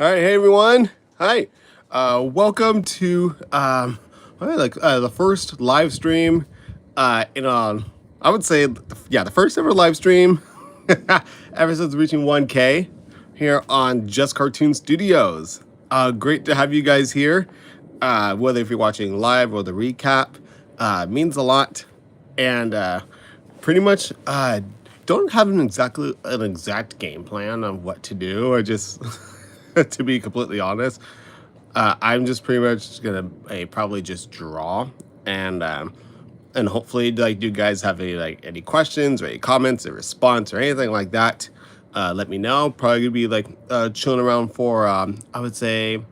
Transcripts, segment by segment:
All right, hey everyone. Hi. Welcome to the first live stream I would say the first ever live stream ever since reaching 1K here on JestKartoons Studios. Great to have you guys here. Whether if you're watching live or the recap, means a lot. And pretty much don't have an exact game plan of what to do. I just to be completely honest, I'm just pretty much gonna probably just draw and hopefully like you guys have any questions or any comments or response or anything like that. Let me know. Probably gonna be chilling around for I would say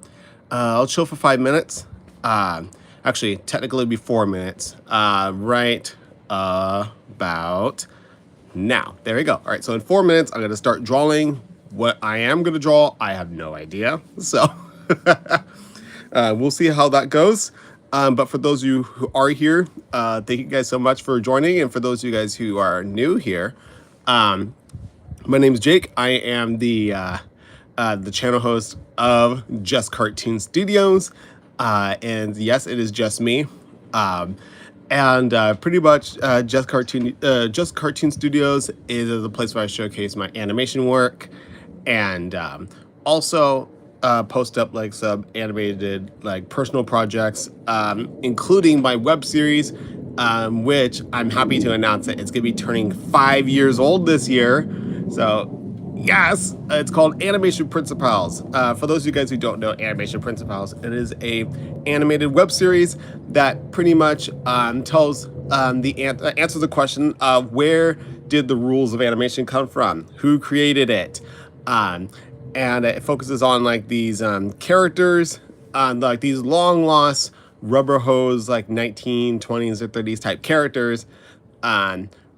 I'll chill for 5 minutes. Actually, technically it'd be 4 minutes. Right about now. There we go. All right, so in 4 minutes, I'm gonna start drawing. What I am gonna draw, I have no idea. So we'll see how that goes. But for those of you who are here, thank you guys so much for joining. And for those of you guys who are new here, my name is Jake. I am the channel host of JestKartoons Studios. And yes, it is just me. Pretty much Just Cartoon Studios is the place where I showcase my animation work and also post up some animated personal projects, including my web series, which I'm happy to announce that it's gonna be turning 5 years old this year. So yes, it's called Animation Princi-Pals. For those of you guys who don't know Animation Princi-Pals, it is a animated web series that pretty much answers the question of where did the rules of animation come from? Who created it? And it focuses on these characters, these long lost rubber hose 1920s or 30s type characters,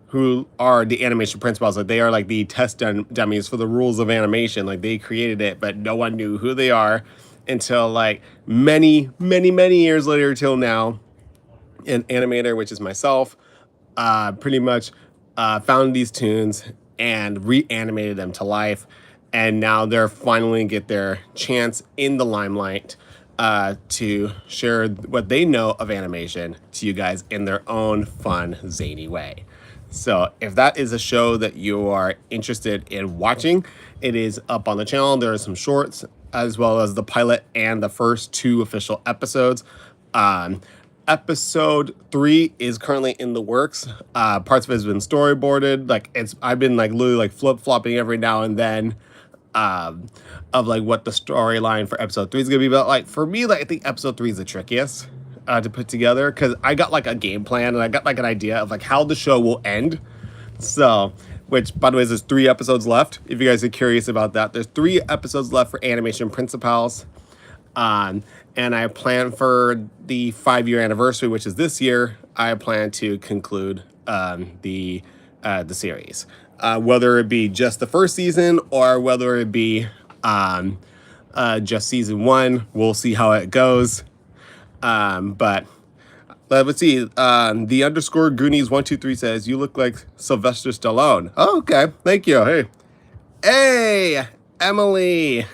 who are the animation principals. They are the test dummies for the rules of animation. They created it, but no one knew who they are until many years later till now. An animator, which is myself, pretty much found these tunes and reanimated them to life. And now they're finally get their chance in the limelight to share what they know of animation to you guys in their own fun, zany way. So if that is a show that you are interested in watching, it is up on the channel. There are some shorts as well as the pilot and the first 2 official episodes. Episode 3 is currently in the works. Parts of it has been storyboarded. I've been literally flip-flopping every now and then of what the storyline for episode 3 is gonna be about. For me, I think episode 3 is the trickiest to put together, because I got a game plan and I got an idea of how the show will end. So, which by the way, there's 3 episodes left. If you guys are curious about that, there's 3 episodes left for Animation Princi-Pals. And I plan for the 5-year anniversary, which is this year. I plan to conclude the series, whether it be just the first season or whether it be just season 1. We'll see how it goes. But let's see. The underscore Goonies 123 says you look like Sylvester Stallone. Oh, okay, thank you. Hey, Emily.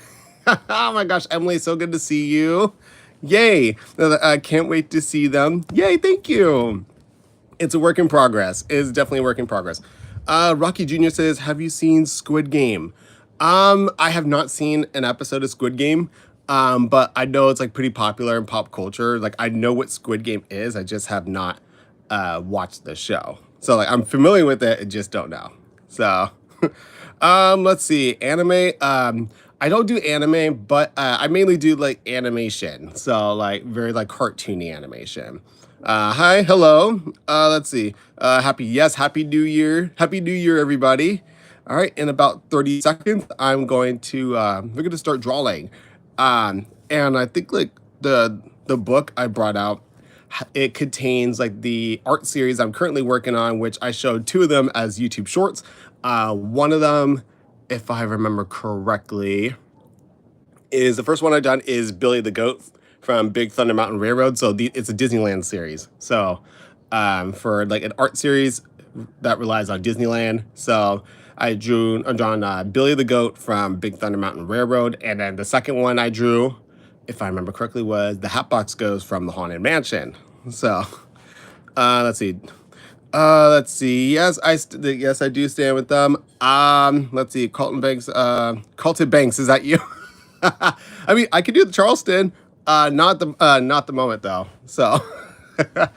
Oh my gosh, Emily, so good to see you. Yay. I can't wait to see them. Yay, thank you. It's a work in progress. It's definitely a work in progress. Rocky Jr. says, have you seen Squid Game? I have not seen an episode of Squid Game, but I know it's pretty popular in pop culture. I know what Squid Game is. I just have not watched the show. So I'm familiar with it, I just don't know. So let's see. Anime. I don't do anime, but I mainly do animation. So very cartoony animation. Hi, hello. Let's see. Happy New Year. Happy New Year, everybody. All right, in about 30 seconds, I'm going to we're going to start drawing. And I think the book I brought out, it contains the art series I'm currently working on, which I showed 2 of them as YouTube shorts. One of them, if I remember correctly, is the first one I've done is Billy the Goat from Big Thunder Mountain Railroad. So it's a Disneyland series. So for an art series that relies on Disneyland. So I drawn Billy the Goat from Big Thunder Mountain Railroad, and then the second one I drew, if I remember correctly, was the Hatbox Ghost from the Haunted Mansion. So, let's see. Let's see. Yes, yes, I do stand with them. Let's see. Colton Banks. Colton Banks. Is that you? I mean, I could do the Charleston. Not the moment though. So, all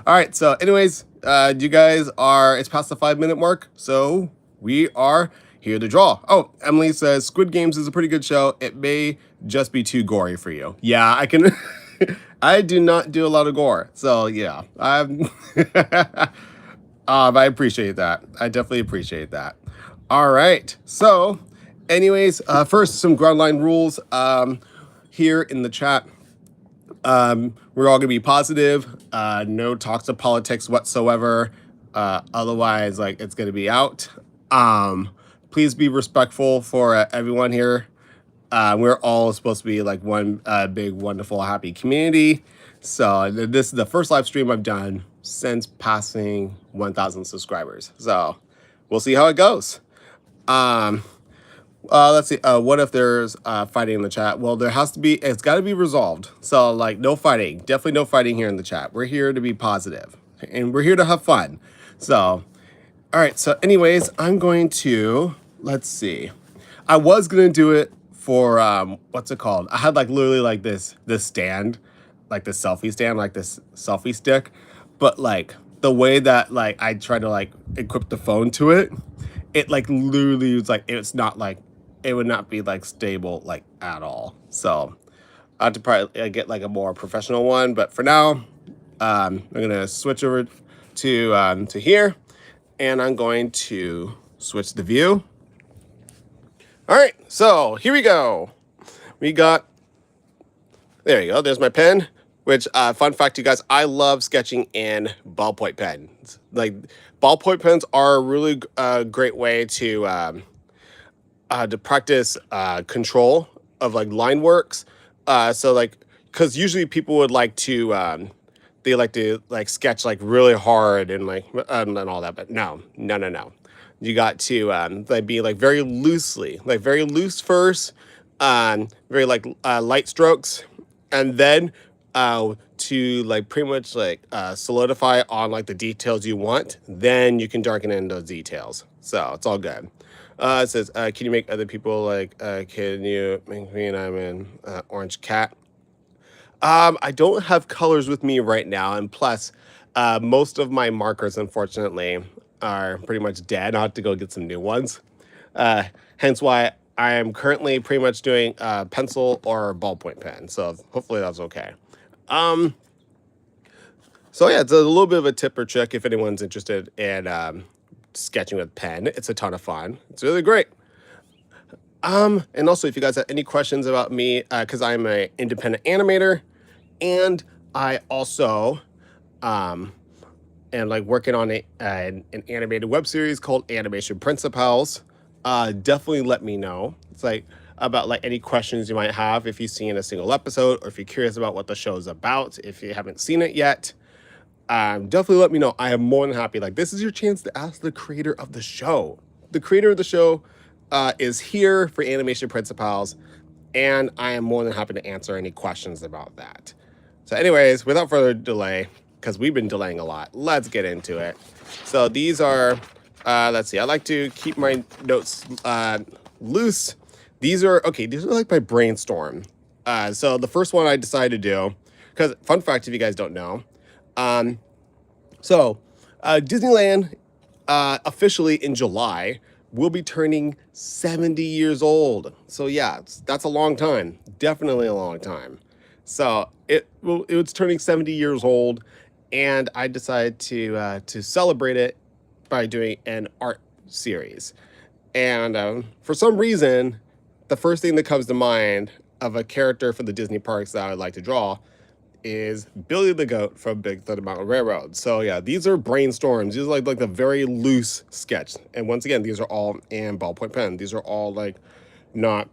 right. So, anyways, you guys are. It's past the 5-minute mark, so we are here to draw. Oh, Emily says Squid Games is a pretty good show. It may just be too gory for you. Yeah, I can. I do not do a lot of gore, so yeah. I appreciate that. I definitely appreciate that. All right. So, anyways, first some ground line rules here in the chat. We're all gonna be positive. No talks of politics whatsoever. Otherwise, like it's gonna be out. Please be respectful for everyone here. We're all supposed to be like one big, wonderful, happy community. So this is the first live stream I've done since passing 1,000 subscribers. So we'll see how it goes. Let's see. What if there's fighting in the chat? Well, there has to be. It's got to be resolved. So like, no fighting. Definitely no fighting here in the chat. We're here to be positive, and we're here to have fun. So, all right. So, anyways, I'm going to. Let's see. I was gonna do it for what's it called? I had like literally like this stand, like this selfie stand, like this selfie stick, but like the way that like I tried to like equip the phone to it, it like literally was like it's not like it would not be like stable like at all. So I have to probably get like a more professional one, but for now, I'm gonna switch over to here, and I'm going to switch the view. All right, so here we go. We got, there you go, there's my pen, which, fun fact, you guys, I love sketching in ballpoint pens. Like, ballpoint pens are a really great way to practice control of, like, line works. So, like, because usually people would like to, they like to, like, sketch, like, really hard and, like, and all that, but no. You got to like be like very loosely, like very loose first, very like light strokes, and then to like pretty much like solidify on like the details you want. Then you can darken in those details. So it's all good. It says, can you make other people like? Can you make me? And I'm in orange cat. I don't have colors with me right now, and plus, most of my markers, unfortunately, are pretty much dead. I have to go get some new ones. Hence why I am currently pretty much doing pencil or ballpoint pen. So hopefully that's okay. So yeah, it's a little bit of a tip or trick if anyone's interested in sketching with pen. It's a ton of fun. It's really great. And also, if you guys have any questions about me, because I'm an independent animator, and I also and like working on an animated web series called Animation Princi-Pals. Definitely let me know. It's like about like any questions you might have if you've seen a single episode, or if you're curious about what the show is about, if you haven't seen it yet. Definitely let me know. I am more than happy. Like, this is your chance to ask the creator of the show. The creator of the show is here for Animation Princi-Pals, and I am more than happy to answer any questions about that. So anyways, without further delay, because we've been delaying a lot, let's get into it. So these are, let's see, I like to keep my notes loose. These are like my brainstorm. So the first one I decided to do, because fun fact if you guys don't know, Disneyland officially in July will be turning 70 years old. So yeah, that's a long time, definitely a long time. So it was turning 70 years old, and I decided to celebrate it by doing an art series. And for some reason, the first thing that comes to mind of a character for the Disney parks that I would like to draw is Billy the Goat from Big Thunder Mountain Railroad. So yeah, these are brainstorms. These are like a very loose sketch. And once again, these are all in ballpoint pen. These are all like not,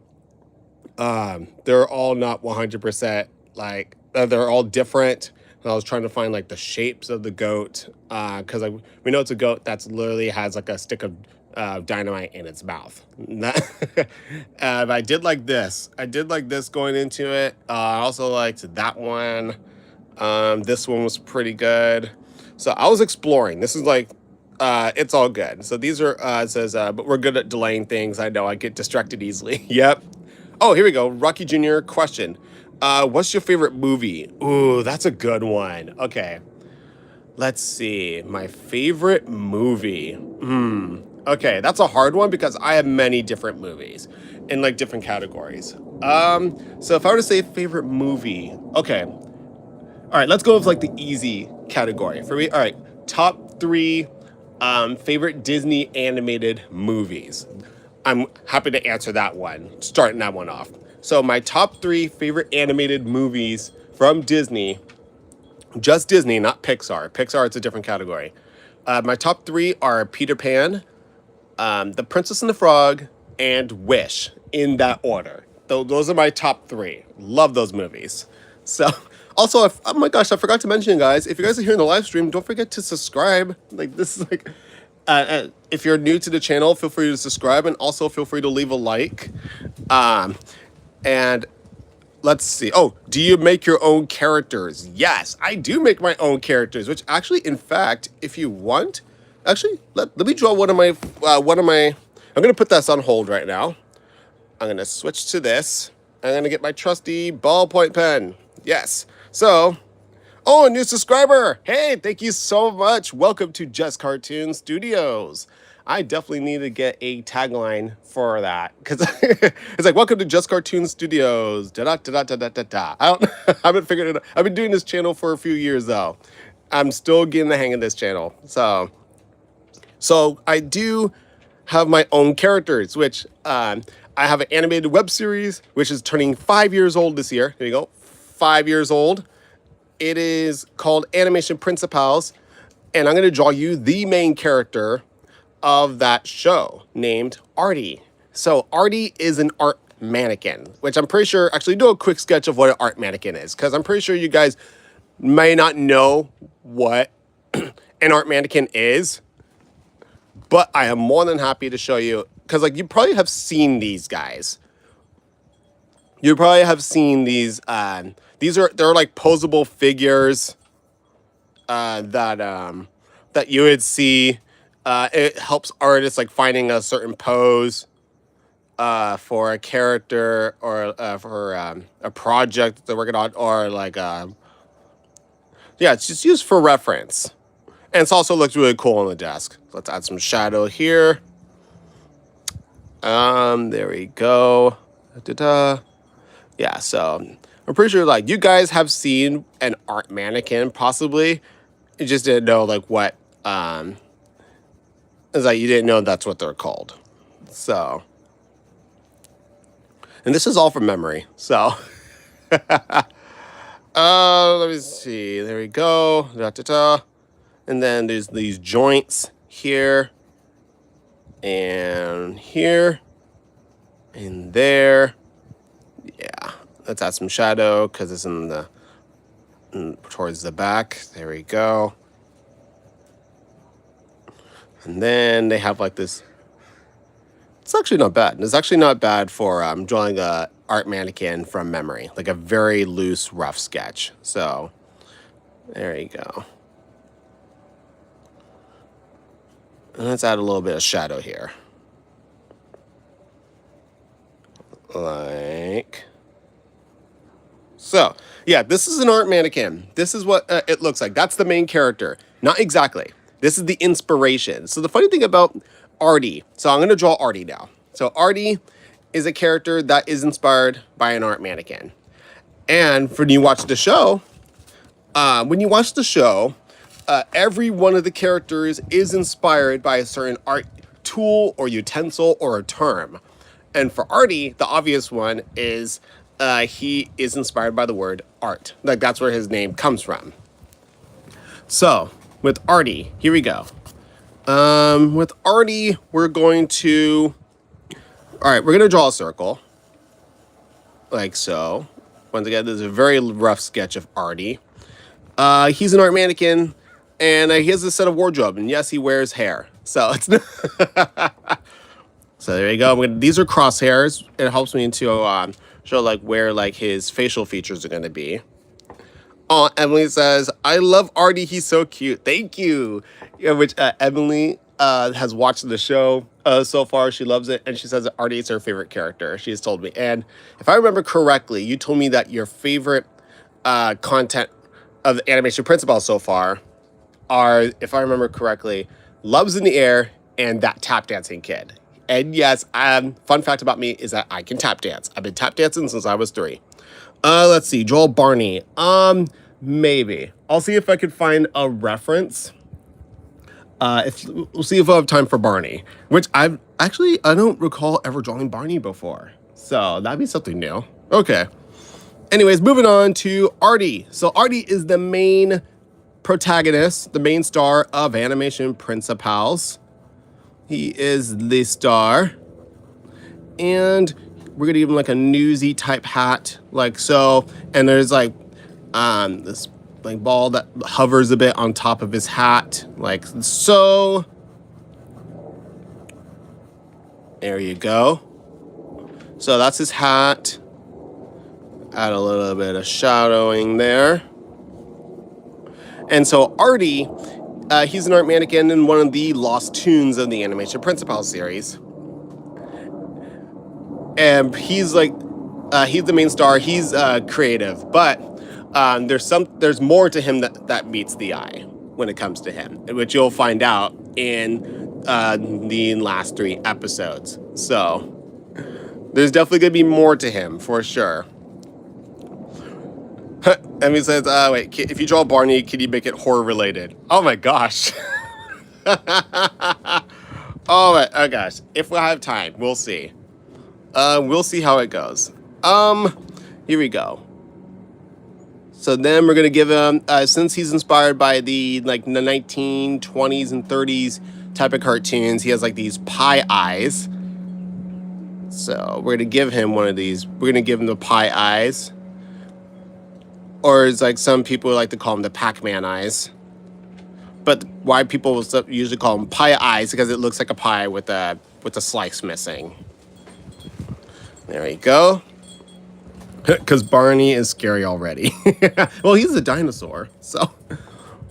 they're all not 100% like, they're all different. And I was trying to find like the shapes of the goat, because we know it's a goat that's literally has like a stick of dynamite in its mouth. I did like this. I did like this going into it. I also liked that one. This one was pretty good. So I was exploring. This is like, it's all good. So these are, it says, but we're good at delaying things. I know I get distracted easily. Yep. Oh, here we go. Rocky Jr. question. What's your favorite movie? Ooh, that's a good one. Okay. Let's see. My favorite movie. Okay, that's a hard one because I have many different movies in like different categories. So if I were to say favorite movie, okay. All right, let's go with like the easy category for me. All right, top 3 favorite Disney animated movies. I'm happy to answer that one, starting that one off. So my top 3 favorite animated movies from Disney, just Disney, not Pixar. Pixar, it's a different category. My top 3 are Peter Pan, The Princess and the Frog, and Wish, in that order. Those are my top 3. Love those movies. So, also, oh my gosh, I forgot to mention, guys, if you guys are here in the live stream, don't forget to subscribe. Like, this is like, if you're new to the channel, feel free to subscribe, and also feel free to leave a like. And let's see. Oh, do you make your own characters? Yes, I do make my own characters, which actually, in fact, if you want, actually, let me draw one of my, I'm going to put this on hold right now. I'm going to switch to this. I'm going to get my trusty ballpoint pen. Yes. So, oh, a new subscriber. Hey, thank you so much. Welcome to JestKartoons Studios. I definitely need to get a tagline for that because it's like, welcome to JestKartoons Studios. Da da da da da da da. I haven't figured it out. I've been doing this channel for a few years though. I'm still getting the hang of this channel. So I do have my own characters, which I have an animated web series, which is turning 5 years old this year. There you go, 5 years old. It is called Animation Princi-Pals, and I'm going to draw you the main character of that show named Artie. So Artie is an art mannequin, which I'm pretty sure, actually do a quick sketch of what an art mannequin is, because I'm pretty sure you guys may not know what an art mannequin is, but I am more than happy to show you, because like you probably have seen these guys. You probably have seen these, they're like posable figures that you would see. It helps artists like finding a certain pose for a character or for a project they're working on, or like yeah, it's just used for reference. And it also looks really cool on the desk. Let's add some shadow here. There we go. Da-da-da. Yeah, so I'm pretty sure like you guys have seen an art mannequin possibly. You just didn't know like what it's like you didn't know that's what they're called. So, and this is all from memory. So let me see. There we go. Da-da-da. And then there's these joints here and here and there. Yeah, let's add some shadow because it's towards the back. There we go. And then they have like this. It's actually not bad. It's actually not bad for drawing a art mannequin from memory, like a very loose, rough sketch. So there you go. And let's add a little bit of shadow here. Like so. Yeah, this is an art mannequin. This is what it looks like. That's the main character. Not exactly. This is the inspiration. So the funny thing about Artie, so I'm going to draw Artie now. So Artie is a character that is inspired by an art mannequin. And when you watch the show, every one of the characters is inspired by a certain art tool or utensil or a term. And for Artie, the obvious one is he is inspired by the word art. Like that's where his name comes from. So with Artie, here we go. With Artie, we're going to, all right, we're going to draw a circle. Like so. Once again, this is a very rough sketch of Artie. He's an art mannequin, and he has a set of wardrobe, and yes, he wears hair. So it's So there you go. These are crosshairs. It helps me to show like where like his facial features are going to be. Oh, Emily says, I love Artie. He's so cute. Thank you. Yeah, which Emily has watched the show so far. She loves it. And she says that Artie is her favorite character. She's told me. And if I remember correctly, you told me that your favorite content of the Animation Princi-Pals so far are, if I remember correctly, Loves in the Air and that tap dancing kid. And yes, fun fact about me is that I can tap dance. I've been tap dancing since I was 3. Let's see, Joel Barney. Maybe. I'll see if I could find a reference. We'll see if I have time for Barney, which I don't recall ever drawing Barney before. So that'd be something new. Okay. Anyways, moving on to Artie. So Artie is the main protagonist, the main star of Animation Princi-Pals. He is the star. And we're gonna give him like a newsy type hat, like so. And there's like this like ball that hovers a bit on top of his hat, like so. There you go. So that's his hat. Add a little bit of shadowing there. And so Artie, he's an art mannequin in one of the lost tunes of the Animation Princi-Pals series. And he's like, he's the main star. He's creative, but there's more to him that meets the eye when it comes to him, which you'll find out in the last 3 episodes. So there's definitely gonna be more to him for sure. And he says, wait, if you draw Barney, can you make it horror related? Oh my gosh. Oh gosh. If we'll have time, we'll see. We'll see how it goes. Here we go. So then we're gonna give him, since he's inspired by the 1920s and 30s type of cartoons, he has like these pie eyes. So we're gonna give him one of these. We're gonna give him the pie eyes. Or it's like some people like to call them the Pac-Man eyes. But why people usually call them pie eyes, because it looks like a pie with a slice missing. There we go. Because Barney is scary already. Well, he's a dinosaur, so. All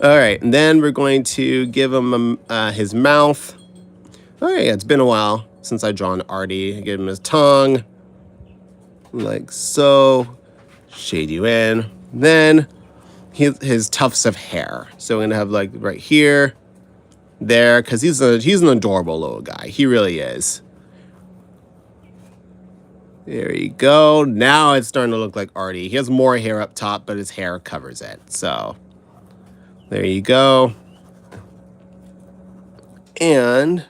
right, and then we're going to give him his mouth. Oh yeah, it's been a while since I've drawn Artie. Give him his tongue, like so. Shade you in. Then his tufts of hair. So we're gonna have like right here, there, because he's an adorable little guy. He really is. There you go. Now it's starting to look like Artie. He has more hair up top, but his hair covers it. So there you go. And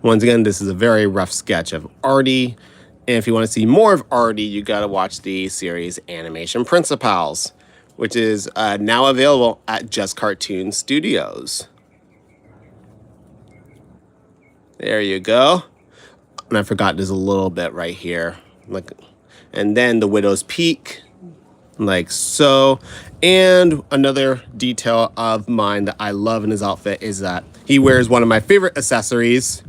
once again, this is a very rough sketch of Artie. And if you want to see more of Artie, you got to watch the series Animation Princi-Pals, which is now available at JestKartoons Studios. There you go. And I forgot there's a little bit right here. And then the Widow's Peak, like so. And another detail of mine that I love in his outfit is that he wears one of my favorite accessories.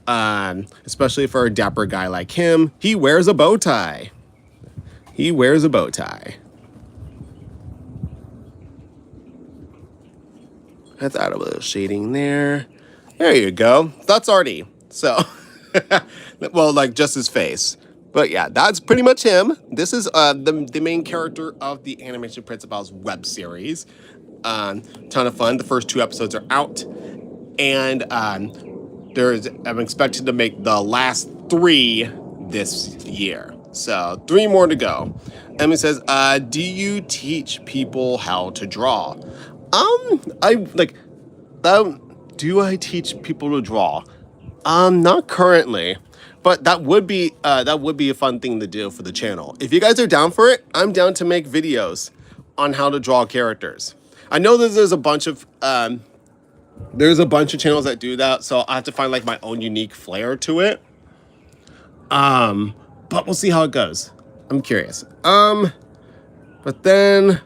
Especially for a dapper guy like him, he wears a bow tie. He wears a bow tie. Let's add a little shading there. There you go. That's Artie. So, well, like just his face. But yeah, that's pretty much him. This is the main character of the Animation Princi-Pals web series. Ton of fun. The first 2 episodes are out. And I'm expected to make the last 3 this year. So 3 more to go. Emily says, do you teach people how to draw? Do I teach people to draw? Not currently, but that would be a fun thing to do for the channel. If you guys are down for it, I'm down to make videos on how to draw characters. I know that there's a bunch of channels that do that, so I have to find like my own unique flair to it. But we'll see how it goes. I'm curious. But then,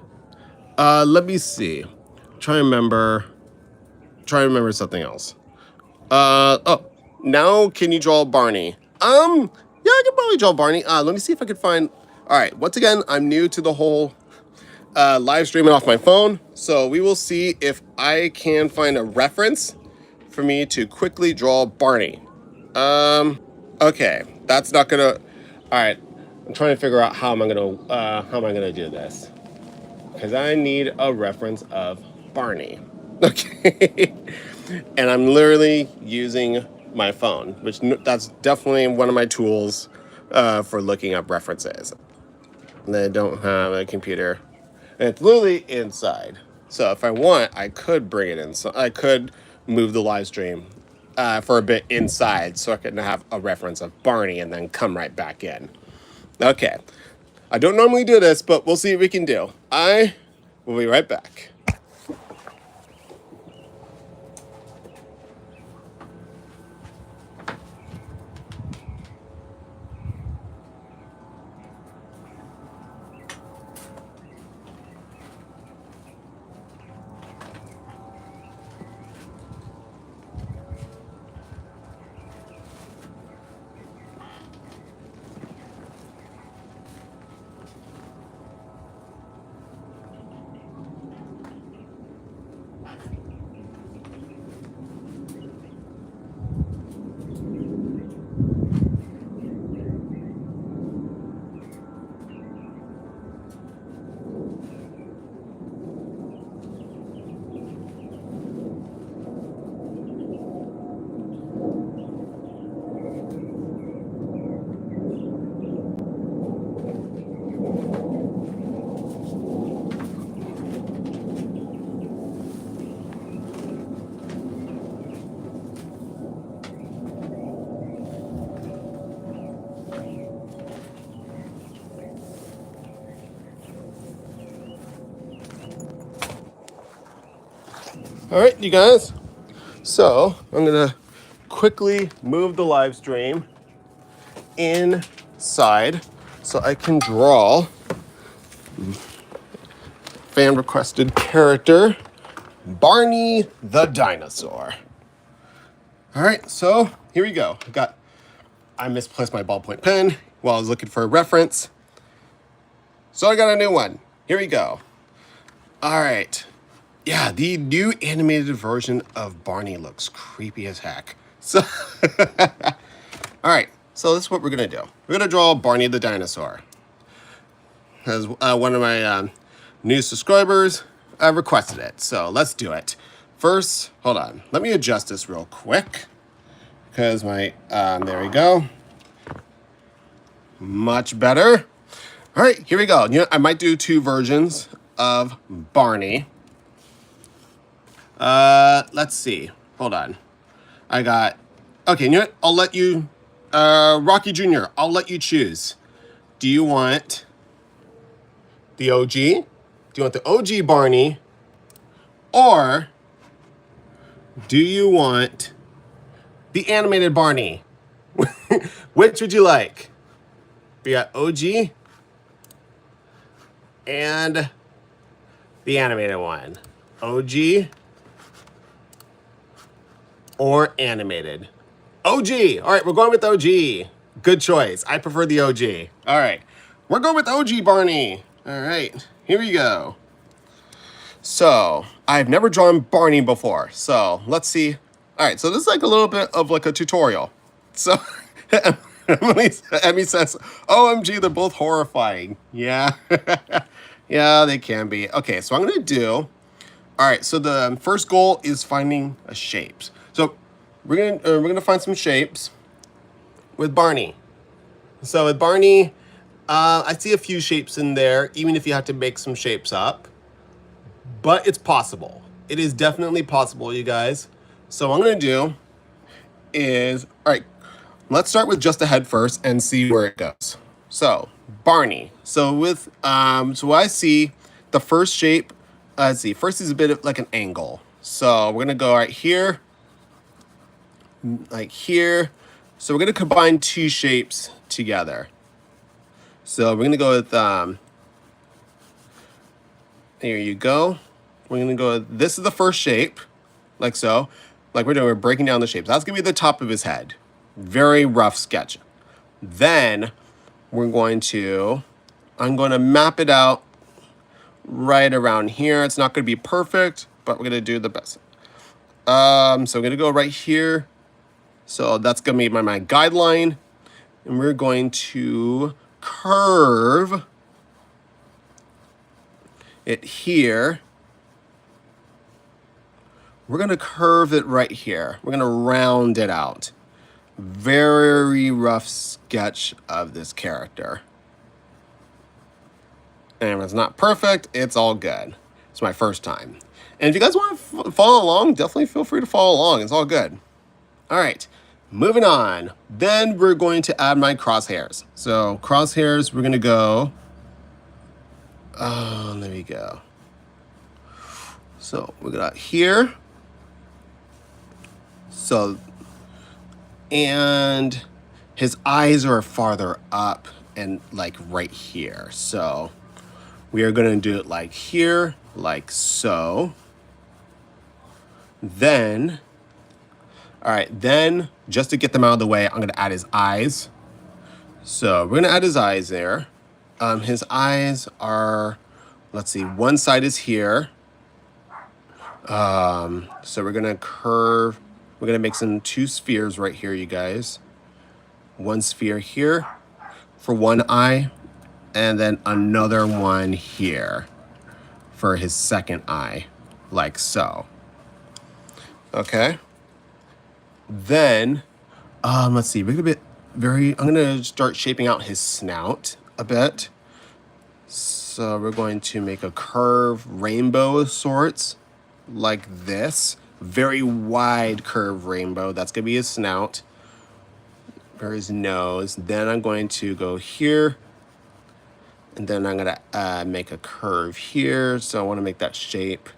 let me see. Try to remember something else. Oh, Now can you draw Barney? Yeah, I can probably draw Barney. Let me see if I can find. All right, once again, I'm new to the whole live streaming off my phone, so we will see if I can find a reference for me to quickly draw Barney. Okay, that's not gonna. All right, I'm trying to figure out how am I gonna do this, because I need a reference of Barney. Okay, and I'm literally using my phone, which that's definitely one of my tools for looking up references. And I don't have a computer, and it's literally inside. So if I want, I could bring it in. So I could move the live stream for a bit inside, so I can have a reference of Barney and then come right back in. Okay, I don't normally do this, but we'll see what we can do. I will be right back. All right, you guys. So I'm gonna quickly move the live stream inside so I can draw fan requested character Barney the dinosaur. All right, so here we go. I misplaced my ballpoint pen while I was looking for a reference, so I got a new one. Here we go. All right. Yeah, the new animated version of Barney looks creepy as heck. So, all right, so this is what we're gonna do. We're gonna draw Barney the dinosaur. As one of my new subscribers requested it, so let's do it. First, hold on, let me adjust this real quick, because there we go. Much better. All right, here we go. You know, I might do two versions of Barney. Let's see. Hold on. Okay, you know what? I'll let you, Rocky Jr., I'll let you choose. Do you want the OG? Do you want the OG Barney? Or do you want the animated Barney? Which would you like? We got OG and the animated one. OG or animated? OG. All right, we're going with OG. Good choice. I prefer the OG. All right, we're going with OG Barney. All right, here we go. So I've never drawn Barney before, so let's see. All right, so this is like a little bit of like a tutorial. So Emmy says, OMG, they're both horrifying. Yeah, yeah, they can be. Okay, so I'm gonna do, all right, so the first goal is finding a shapes. So we're gonna find some shapes with Barney. So with Barney, I see a few shapes in there, even if you have to make some shapes up. But it's possible. It is definitely possible, you guys. So what I'm gonna do is, all right, let's start with just a head first and see where it goes. So Barney. So with so I see the first shape. Let's see. First is a bit of like an angle. So we're gonna go right here, like here. So we're gonna combine two shapes together. So we're gonna go with here you go. We're gonna go with, this is the first shape, like so. like we're breaking down the shapes. That's gonna be the top of his head. Very rough sketch. Then I'm going to map it out right around here. It's not gonna be perfect, but we're gonna do the best. So I'm gonna go right here. So that's gonna be my guideline. And we're going to curve it here. We're going to curve it right here. We're going to round it out. Very rough sketch of this character. And if it's not perfect, it's all good. It's my first time. And if you guys want to follow along, definitely feel free to follow along. It's all good. All right, moving on. Then we're going to add my crosshairs. So crosshairs, we're going to go. There we go. So we got here. So, and his eyes are farther up and like right here. So we are going to do it like here, like so. Then, all right, then just to get them out of the way, I'm going to add his eyes. So we're going to add his eyes there. His eyes are, let's see, one side is here. So we're going to curve. We're going to make some two spheres right here, you guys. One sphere here for one eye, and then another one here for his second eye, like so. Okay. Then, let's see, we're going to I'm going to start shaping out his snout a bit. So we're going to make a curve rainbow of sorts, like this. Very wide curve rainbow. That's going to be his snout. Or his nose. Then I'm going to go here. And then I'm going to make a curve here. So I want to make that shape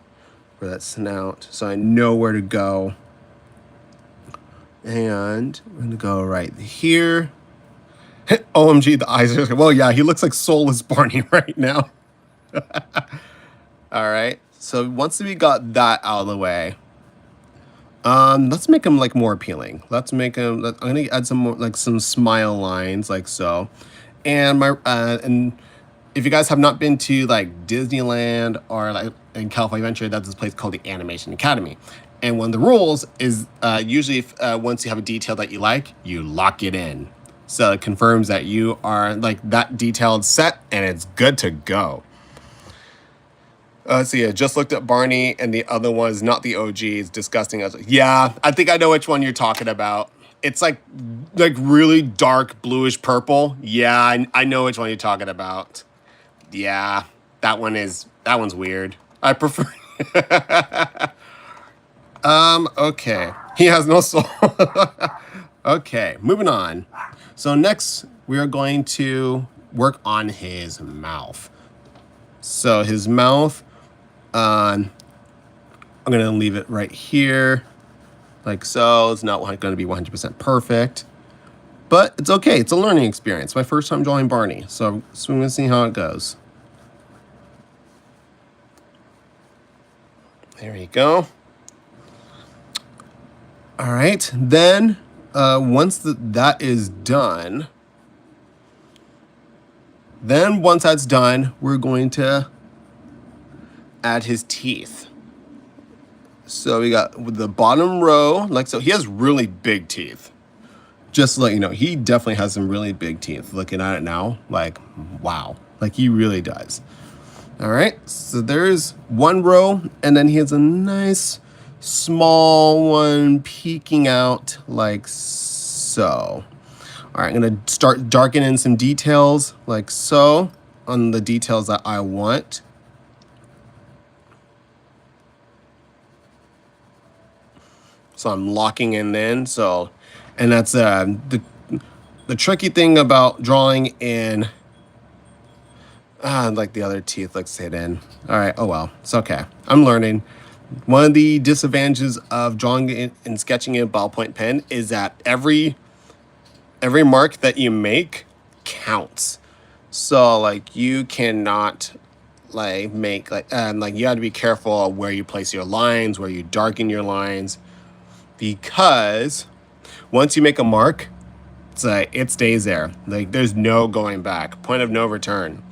for that snout. So I know where to go. And I'm going to go right here. OMG, the eyes are... Well, yeah, he looks like soulless Barney right now. All right. So once we got that out of the way... let's make them like more appealing. Let's make them. I'm gonna add some more, like some smile lines, like so. And and if you guys have not been to like Disneyland or like in California Adventure, that's this place called the Animation Academy. And one of the rules is usually if, once you have a detail that you like, you lock it in. So it confirms that you are like that detailed set and it's good to go. So yeah, just looked at Barney, and the other one is not the OG. It's disgusting. I was like, yeah, I think I know which one you're talking about. It's like really dark bluish purple. Yeah, I know which one you're talking about. Yeah, that one's weird. I prefer. Okay. He has no soul. Okay, moving on. So next, we are going to work on his mouth. So his mouth. I'm going to leave it right here, like so. It's not going to be 100% perfect, but it's okay. It's a learning experience. My first time drawing Barney, so I'm going to see how it goes. There we go. All right, then once that is done, once that's done, we're going to add his teeth. So we got the bottom row, like so. He has really big teeth. Just to let you know, he definitely has some really big teeth. Looking at it now, like, wow. Like, he really does. All right, so there's one row, and then he has a nice small one peeking out like so. All right, I'm gonna start darkening some details like so on the details that I want. So I'm locking in then. So, and that's the tricky thing about drawing in like the other teeth, let's say it in. All right, oh well, it's okay. I'm learning. One of the disadvantages of drawing in and sketching in a ballpoint pen is that every mark that you make counts. So like you cannot like make like you have to be careful of where you place your lines, where you darken your lines. because once you make a mark, it stays there. Like there's no going back, point of no return.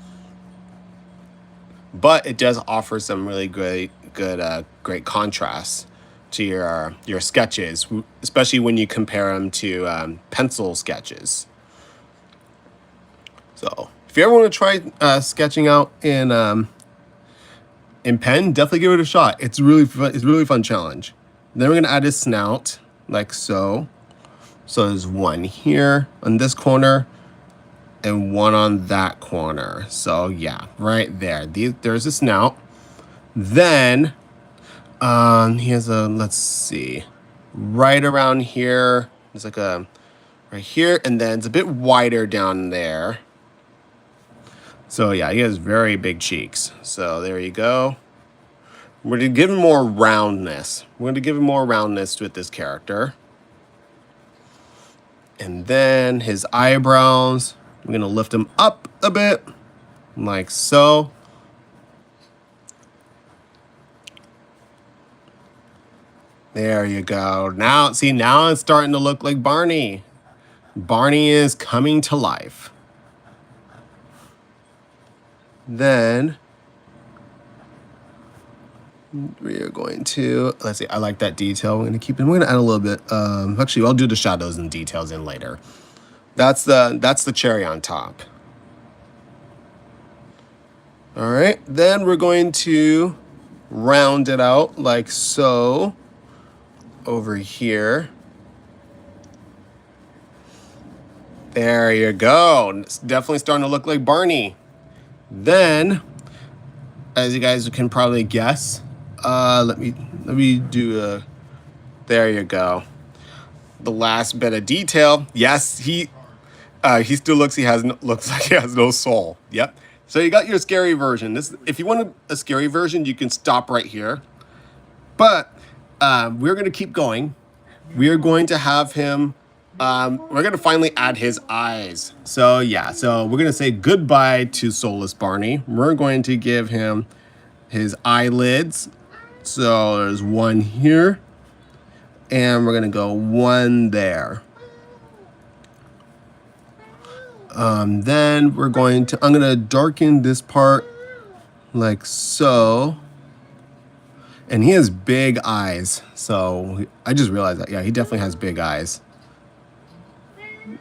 But it does offer some really great contrast to your sketches, especially when you compare them to pencil sketches. So if you ever want to try sketching out in pen, definitely give it a shot. It's really fun. It's a really fun challenge. Then we're gonna add his snout like so. So there's one here on this corner and one on that corner. So yeah, right there. There's a snout. Then he has a, let's see, right around here. There's like a right here, and then it's a bit wider down there. So yeah, he has very big cheeks. So there you go. We're going to give him more roundness. We're going to give him more roundness with this character. And then his eyebrows, we're going to lift them up a bit, like so. There you go. Now, see, now it's starting to look like Barney. Barney is coming to life. Then we are going to, let's see, I like that detail. We're going to keep it, we're going to add a little bit. Actually, I'll do the shadows and details in later. That's the cherry on top. All right, then we're going to round it out like so over here. There you go. It's definitely starting to look like Barney. Then, as you guys can probably guess, let me do a, there you go. The last bit of detail. Yes, he still looks like he has no soul. Yep. So you got your scary version. If you want a scary version, you can stop right here. But we're gonna keep going. We are going to have him. We're going to finally add his eyes. So yeah, so we're going to say goodbye to Soulless Barney. We're going to give him his eyelids. So there's one here. And we're going to go one there. Then I'm going to darken this part like so. And he has big eyes. So I just realized that, yeah, he definitely has big eyes.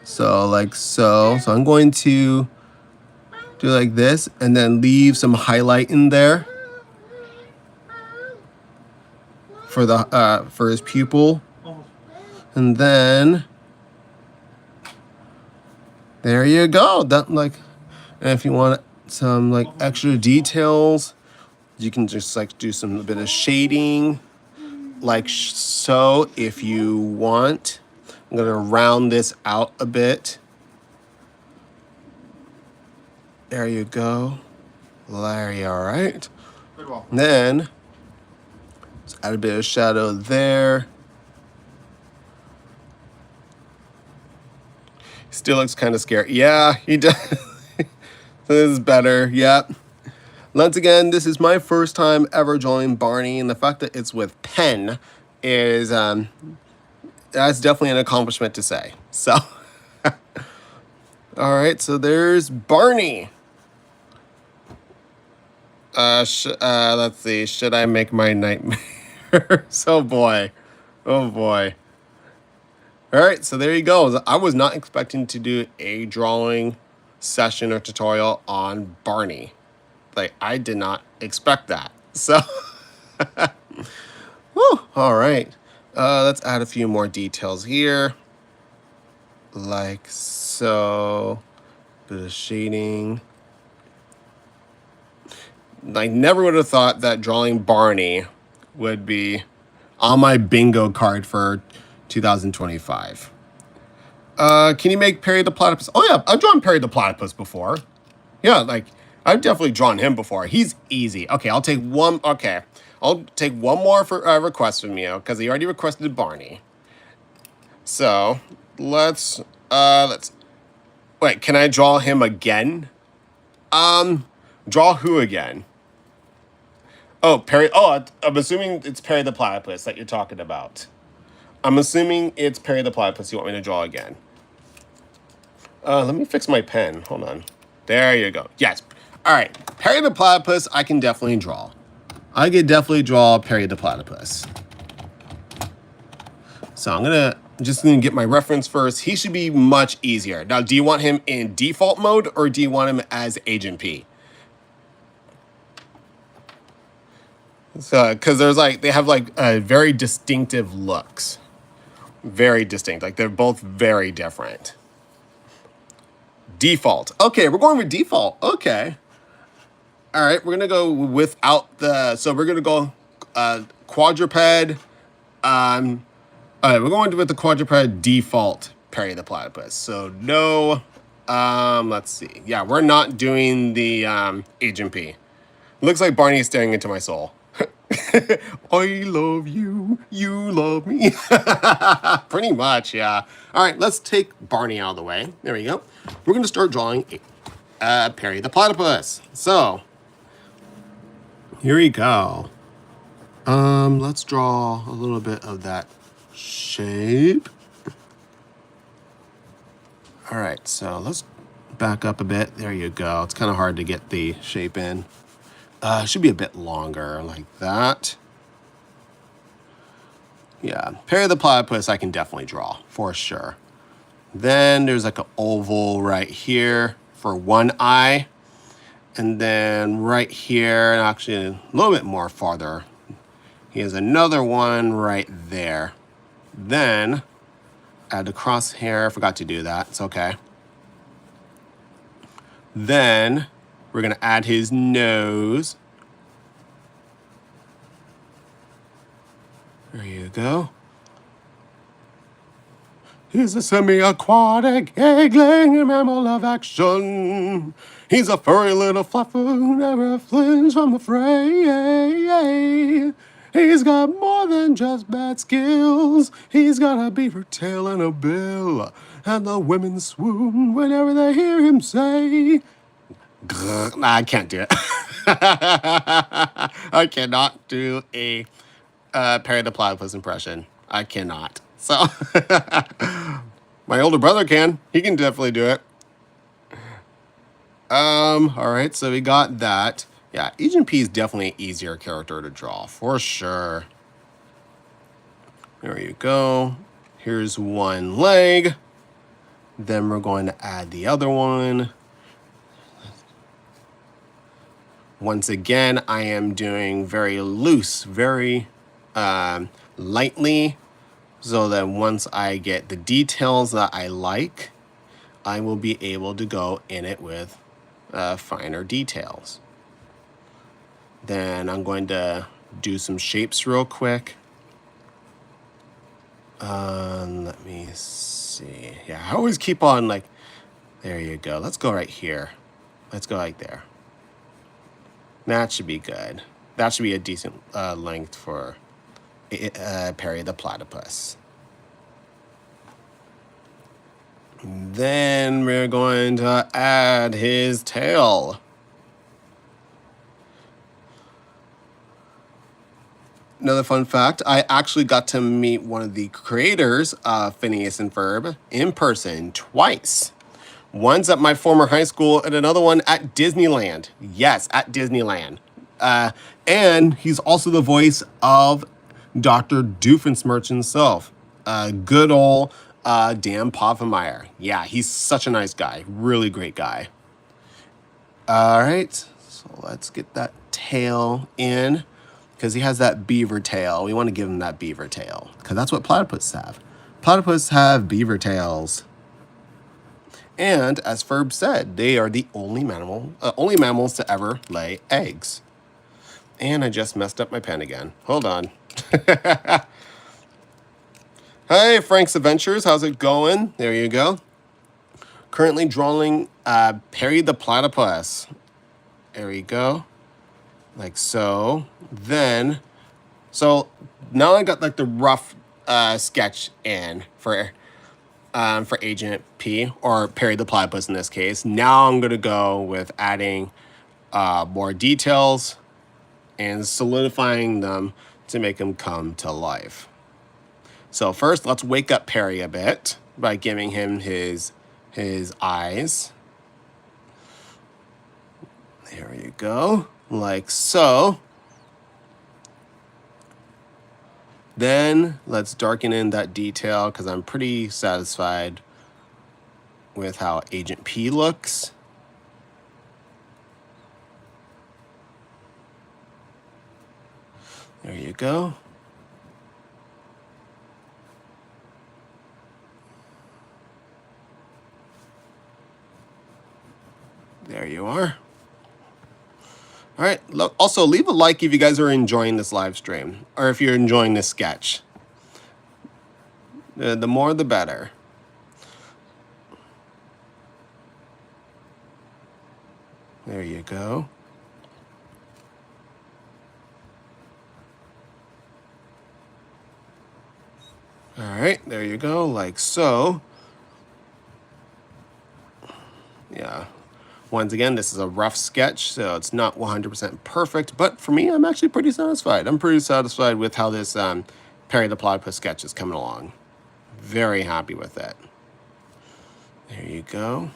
So like so. So I'm going to do like this and then leave some highlight in there for the for his pupil. And then there you go. That like, and if you want some like extra details, you can just like do some bit of shading like so if you want. I'm going to round this out a bit. There you go. Larry, all right. Then, let's add a bit of shadow there. Still looks kind of scary. Yeah, he does. This is better. Yep. Once again, this is my first time ever drawing Barney, and the fact that it's with pen is... that's definitely an accomplishment to say. So, all right. So there's Barney. Let's see. Should I make my nightmare? So boy, oh boy. All right. So there you go. I was not expecting to do a drawing session or tutorial on Barney. Like I did not expect that. So, whew, all right. Let's add a few more details here. Like so. Bit of shading. I never would have thought that drawing Barney would be on my bingo card for 2025. Can you make Perry the Platypus? Oh yeah, I've drawn Perry the Platypus before. Yeah, like I've definitely drawn him before. He's easy. Okay, I'll take one. Okay. I'll take one more for request from you because he already requested Barney. So let's wait. Can I draw him again? Draw who again? Oh, Perry. Oh, I'm assuming it's Perry the Platypus that you're talking about. I'm assuming it's Perry the Platypus you want me to draw again. Let me fix my pen. Hold on. There you go. Yes. All right. Perry the Platypus, I can definitely draw. I could definitely draw Perry the Platypus. So I'm just gonna get my reference first. He should be much easier. Now, do you want him in default mode or do you want him as Agent P? So, because they have very distinctive looks. Very distinct. Like they're both very different. Default. Okay, we're going with default. Okay. All right, we're gonna go without the. So we're gonna go quadruped. All right, we're going with the quadruped default Perry the Platypus. So no. Let's see. Yeah, we're not doing the Agent P. Looks like Barney is staring into my soul. I love you, you love me. Pretty much, yeah. All right, let's take Barney out of the way. There we go. We're going to start drawing Perry the Platypus. So, here we go. Let's draw a little bit of that shape. All right, so let's back up a bit. There you go. It's kind of hard to get the shape in. It should be a bit longer, like that. Yeah, Perry the Platypus I can definitely draw, for sure. Then there's like an oval right here for one eye. And then right here, and actually a little bit more farther, he has another one right there. Then, add the crosshair. I forgot to do that. It's okay. Then, we're going to add his nose. There you go. He's a semi-aquatic, egg-laying mammal of action. He's a furry little fluffer who never flinches from the fray. He's got more than just bad skills. He's got a beaver tail and a bill. And the women swoon whenever they hear him say... Nah, I can't do it. I cannot do a Perry the Platypus impression. I cannot. So, my older brother can. He can definitely do it. All right, so we got that. Yeah, Agent P is definitely an easier character to draw, for sure. There you go. Here's one leg. Then we're going to add the other one. Once again, I am doing very loose, very lightly, so that once I get the details that I like, I will be able to go in it with finer details. Then I'm going to do some shapes real quick. Let me see. Yeah, I always keep on there you go. Let's go right here. Let's go right there. That should be good. That should be a decent length for Perry the Platypus. Then we're going to add his tail. Another fun fact, I actually got to meet one of the creators of Phineas and Ferb in person twice. One's at my former high school and another one at Disneyland. Yes, at Disneyland. And he's also the voice of Dr. Doofenshmirtz himself. Good old Dan Povenmire. Yeah, he's such a nice guy. Really great guy. All right, so let's get that tail in. Because he has that beaver tail. We want to give him that beaver tail. Because that's what platypus have. Platypus have beaver tails. And as Ferb said, they are the only mammals to ever lay eggs. And I just messed up my pen again. Hold on. Hey, Frank's Adventures. How's it going? There you go. Currently drawing Perry the Platypus. There we go. Like so. Then, so now I got the rough sketch in for Agent P, or Perry the Platypus in this case. Now I'm going to go with adding more details and solidifying them to make them come to life. So first, let's wake up Perry a bit by giving him his eyes. There you go, like so. Then let's darken in that detail because I'm pretty satisfied with how Agent P looks. There you go. There you are. All right. Look, also, leave a like if you guys are enjoying this live stream or if you're enjoying this sketch. The more, the better. There you go. All right. There you go. Like so. Yeah. Once again, this is a rough sketch, so it's not 100% perfect, but for me, I'm actually pretty satisfied. I'm pretty satisfied with how this Perry the Platypus sketch is coming along. Very happy with it. There you go.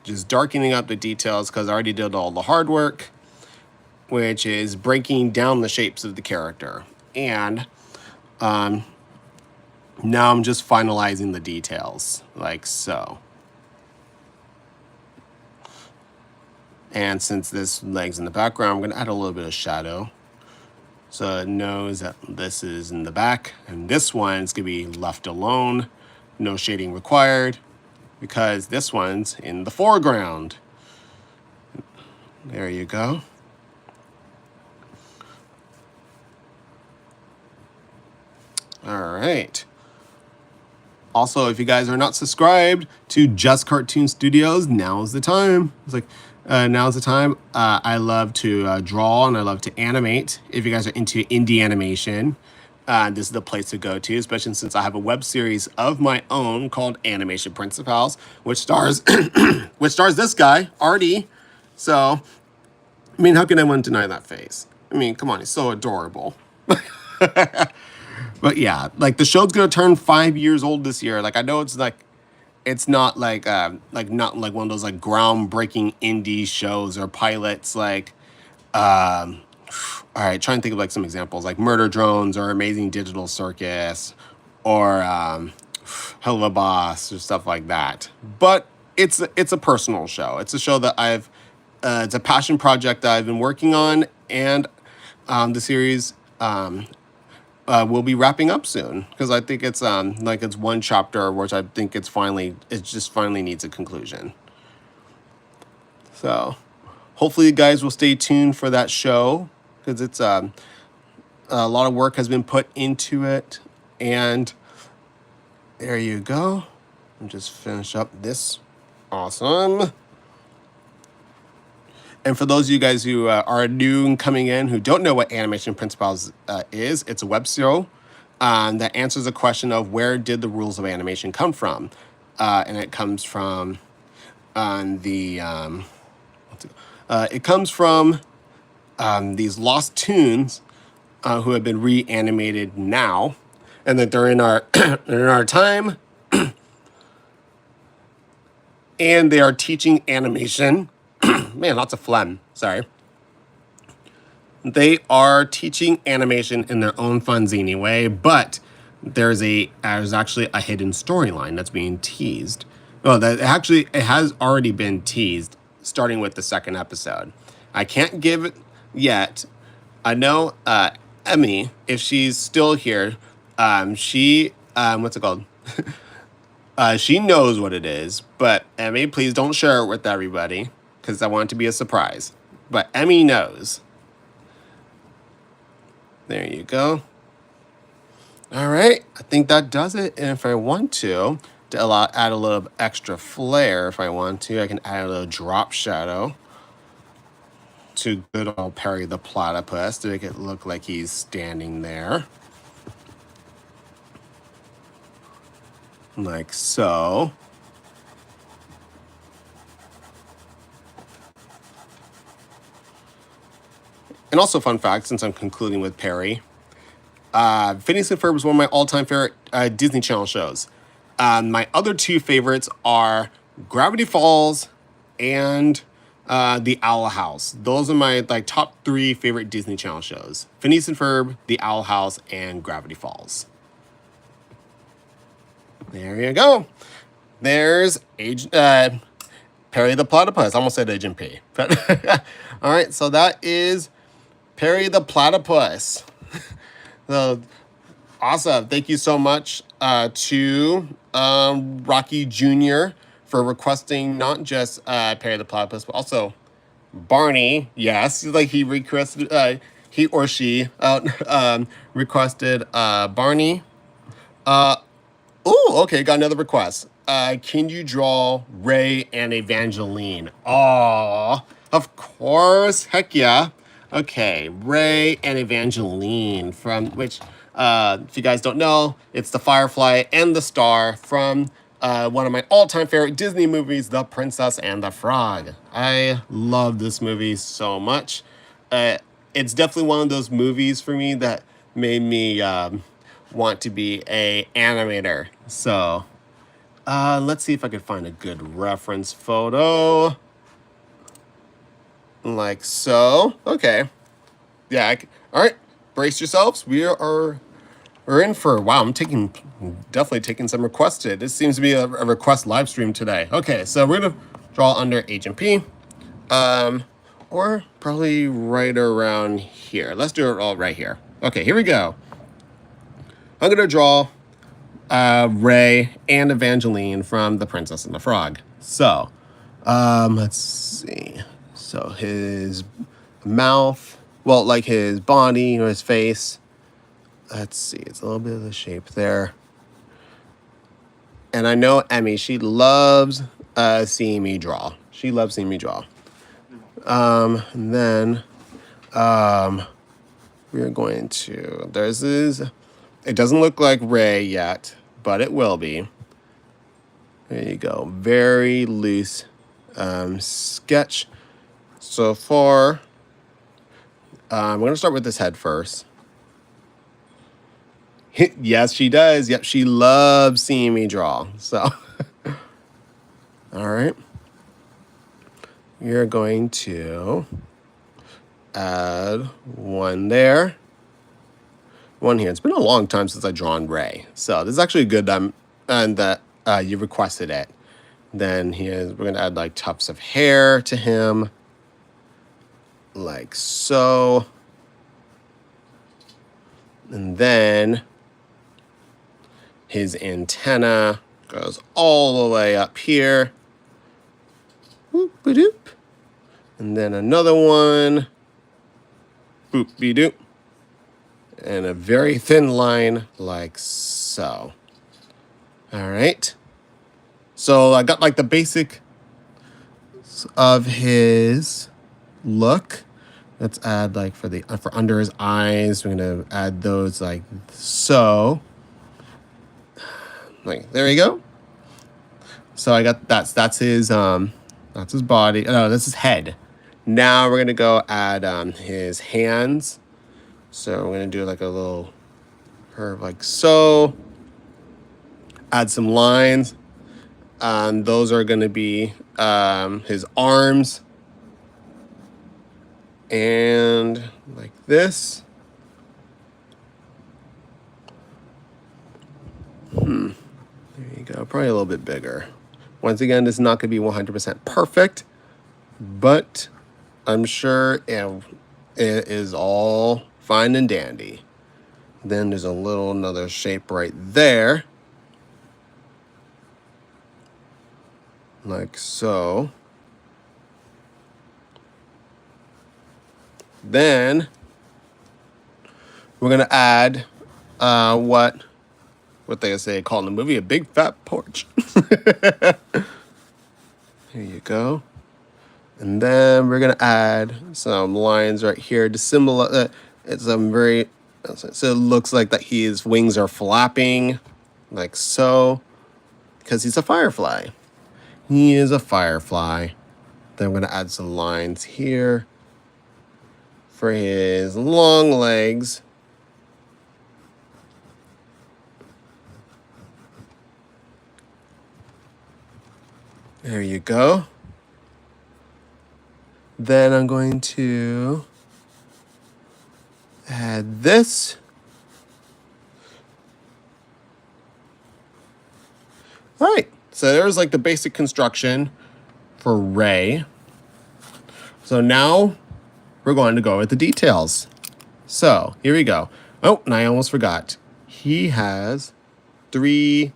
Just darkening up the details because I already did all the hard work, which is breaking down the shapes of the character. And now I'm just finalizing the details, like so. And since this leg's in the background, I'm going to add a little bit of shadow. So it knows that this is in the back. And this one's going to be left alone. No shading required. Because this one's in the foreground. There you go. All right. Also, if you guys are not subscribed to JestKartoons Studios, now's the time. It's like, now's the time. I love to draw and I love to animate. If you guys are into indie animation, this is the place to go to, especially since I have a web series of my own called Animation Princi-Pals, which stars this guy, Artie. So, I mean, how can anyone deny that face? I mean, come on, he's so adorable. But yeah, like the show's gonna turn 5 years old this year. Like I know it's not like not like one of those like groundbreaking indie shows or pilots like all right, trying to think of like some examples like Murder Drones or Amazing Digital Circus or Hell of a Boss or stuff like that. But it's a personal show. It's a show that it's a passion project that I've been working on, and the series will be wrapping up soon because I think it's like it's one chapter which I think it just finally needs a conclusion. So hopefully you guys will stay tuned for that show because it's a lot of work has been put into it. And there you go. I'll just finish up this. Awesome. And for those of you guys who are new and coming in who don't know what Animation Princi-Pals is, it's a web show that answers the question of where did the rules of animation come from? And it comes from it comes from these lost tunes who have been reanimated now, and that they're in our they're in our time, and they are teaching animation. Man, lots of phlegm. Sorry. They are teaching animation in their own funzini way, but there's actually a hidden storyline that's being teased. Well, it has already been teased, starting with the second episode. I can't give it yet. I know Emmy, if she's still here, she what's it called? She knows what it is, but Emmy, please don't share it with everybody because I want it to be a surprise. But Emmy knows. There you go. All right, I think that does it. And if I want to add a little extra flair, if I want to, I can add a little drop shadow to good old Perry the Platypus to make it look like he's standing there. Like so. And also, fun fact, since I'm concluding with Perry, Phineas and Ferb is one of my all-time favorite Disney Channel shows. My other two favorites are Gravity Falls and The Owl House. Those are my top three favorite Disney Channel shows: Phineas and Ferb, The Owl House, and Gravity Falls. There you go. There's Perry the Platypus. I almost said Agent P. But all right, so that is Perry the Platypus. So awesome. Thank you so much to Rocky Jr. for requesting not just Perry the Platypus, but also Barney. Yes, like he requested, he or she requested Barney. Oh, okay, got another request. Can you draw Ray and Evangeline? Oh, of course. Heck yeah. Okay, Ray and Evangeline from which, if you guys don't know, it's the Firefly and the Star from one of my all-time favorite Disney movies, The Princess and the Frog. I love this movie so much. It's definitely one of those movies for me that made me want to be a animator. So let's see if I could find a good reference photo. Like so. Okay. Yeah. All right. Brace yourselves. We're in for, wow, I'm definitely taking some requests today. This seems to be a request live stream today. Okay, so we're gonna draw under Agent P. Or probably right around here. Let's do it all right here. Okay, here we go. I'm gonna draw Ray and Evangeline from The Princess and the Frog. So, let's see. So his mouth, well, like his body or his face. Let's see, it's a little bit of the shape there. And I know Emmy, she loves seeing me draw. She loves seeing me draw. And then we're going to, there's this, it doesn't look like Ray yet, but it will be. There you go. Very loose sketch so far. I'm going to start with this head first. Yes, she does. Yep, she loves seeing me draw. So, all right. You're going to add one there. One here. It's been a long time since I've drawn Ray. So this is actually good and that you requested it. Then we're going to add like tufts of hair to him. Like so. And then his antenna goes all the way up here. Boop-a-doop. And then another one. Boop-be-doop. And a very thin line like so. All right. So I got like the basic of his look. Let's add like for under his eyes, we're gonna add those like so. Like there you go. So I got that's his body. No, that's his head. Now we're gonna go add his hands. So we're gonna do like a little curve like so. Add some lines. Those are gonna be his arms. And like this. There you go. Probably a little bit bigger. Once again, this is not going to be 100% perfect, but I'm sure it is all fine and dandy. Then there's another shape right there. Like so. Then we're going to add what they say call in the movie a big fat porch. Here you go. And then we're going to add some lines right here to symbolize it's so it looks like that his wings are flapping like so because he's a firefly. He is a firefly. Then I'm going to add some lines here for his long legs. There you go. Then I'm going to add this. All right, so there's like the basic construction for Ray. So now we're going to go with the details. So here we go. Oh, and I almost forgot. He has 3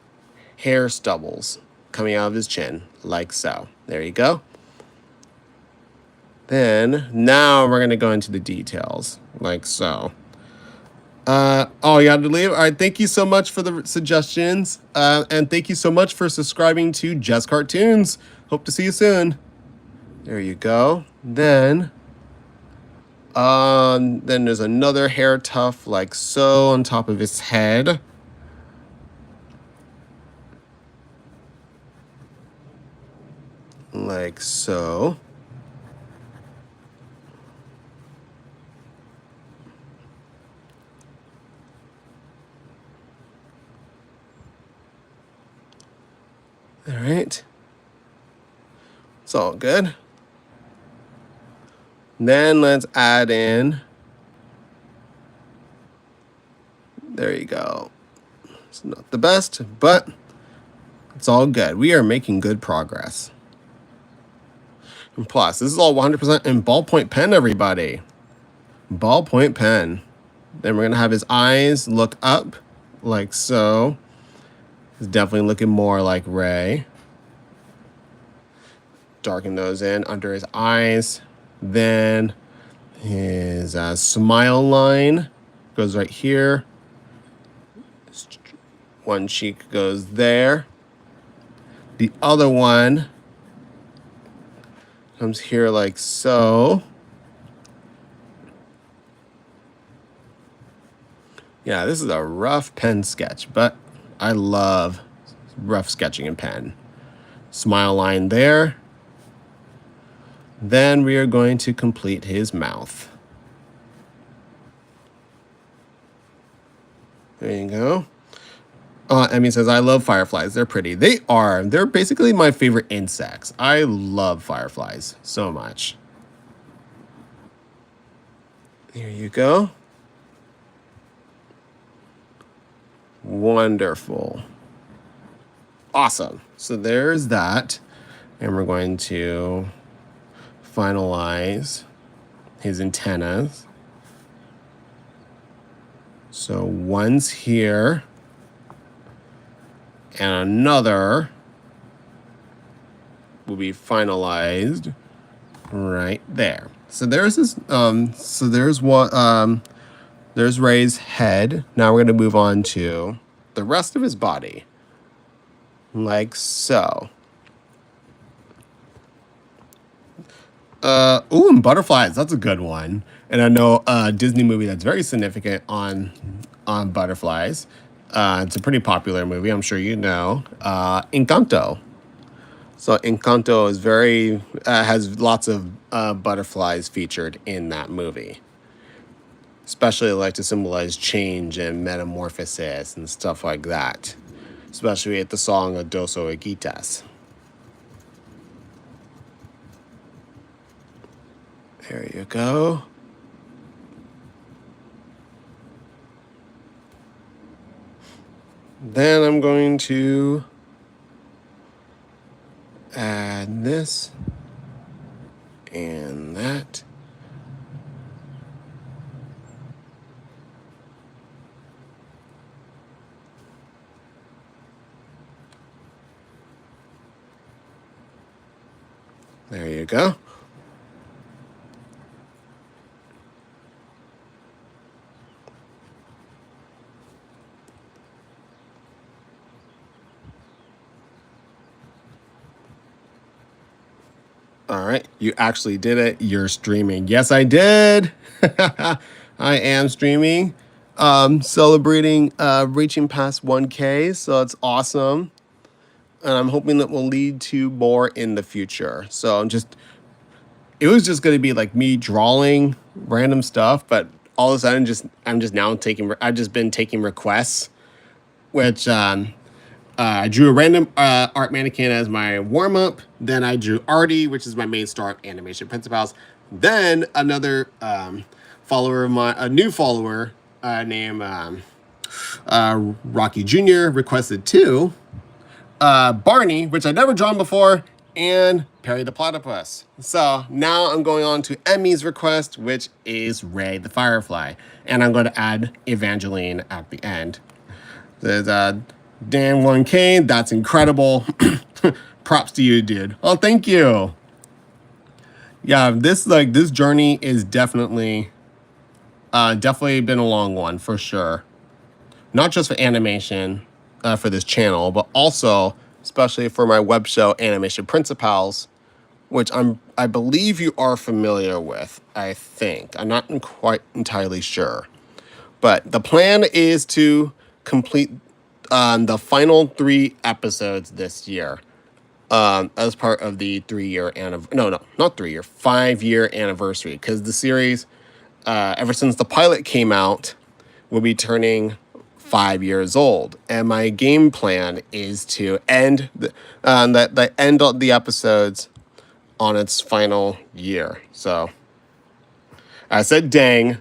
hair stubbles coming out of his chin, like so. There you go. Then now we're gonna go into the details, like so. Oh, you had to leave? All right, thank you so much for the suggestions. And thank you so much for subscribing to JestKartoons. Hope to see you soon. There you go. Then there's another hair tuft like so on top of his head. Like so. All right. It's all good. Then let's add in. There you go. It's not the best, but it's all good. We are making good progress. And plus, this is all 100% in ballpoint pen, everybody. Ballpoint pen. Then we're going to have his eyes look up like so. He's definitely looking more like Ray. Darken those in under his eyes. Then his smile line goes right here. One cheek goes there. The other one comes here like so. Yeah, this is a rough pen sketch, but I love rough sketching in pen. Smile line there. Then we are going to complete his mouth. There you go. Emmy says, I love fireflies. They're pretty. They are. They're basically my favorite insects. I love fireflies so much. There you go. Wonderful. Awesome. So there's that. And we're going to finalize his antennas. So one's here. And another will be finalized right there. So there's this. So there's what. There's Ray's head. Now we're going to move on to the rest of his body, like so. Ooh, and butterflies. That's a good one. And I know a Disney movie that's very significant on butterflies. It's a pretty popular movie, I'm sure you know. Encanto. So Encanto is very has lots of butterflies featured in that movie, especially like to symbolize change and metamorphosis and stuff like that. Especially at the song of Dos Oruguitas. There you go. Then I'm going to add this and that. There you go. All right, you actually did it. You're streaming. Yes, I did. I am streaming. Celebrating reaching past 1K, so it's awesome. And I'm hoping that will lead to more in the future. So it was just going to be like me drawing random stuff, but all of a sudden I've just been taking requests, which I drew a random art mannequin as my warm-up. Then I drew Artie, which is my main star of Animation Princi-Pals. Then another follower of mine, a new follower named Rocky Jr. requested two. Barney, which I'd never drawn before, and Perry the Platypus. So now I'm going on to Emmy's request, which is Ray the Firefly. And I'm going to add Evangeline at the end. There's Dan 1K, that's incredible. Props to you, dude. Oh, thank you. Yeah, this journey is definitely been a long one for sure. Not just for animation, for this channel, but also especially for my web show Animation Princi-Pals, which I believe you are familiar with. I think I'm not quite entirely sure, but the plan is to complete the final 3 episodes this year, as part of the 3-year not 3-year, 5-year anniversary, because the series, ever since the pilot came out, will be turning 5 years old, and my game plan is to end the end of the episodes on its final year. So I said dang.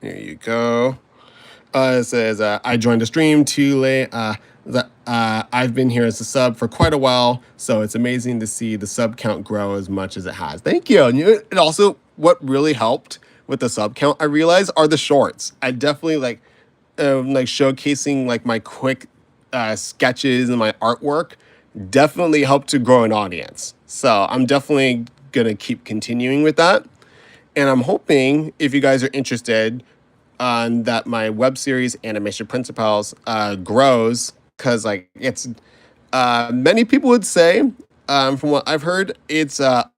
Here you go. It says, I joined the stream too late. I've been here as a sub for quite a while, so it's amazing to see the sub count grow as much as it has. Thank you. And it also, what really helped with the sub count, I realized, are the shorts. I definitely like showcasing like my quick sketches and my artwork definitely helped to grow an audience. So I'm definitely gonna keep continuing with that. And I'm hoping, if you guys are interested, that my web series Animation Princi-Pals grows, because like it's many people would say, from what I've heard, it's a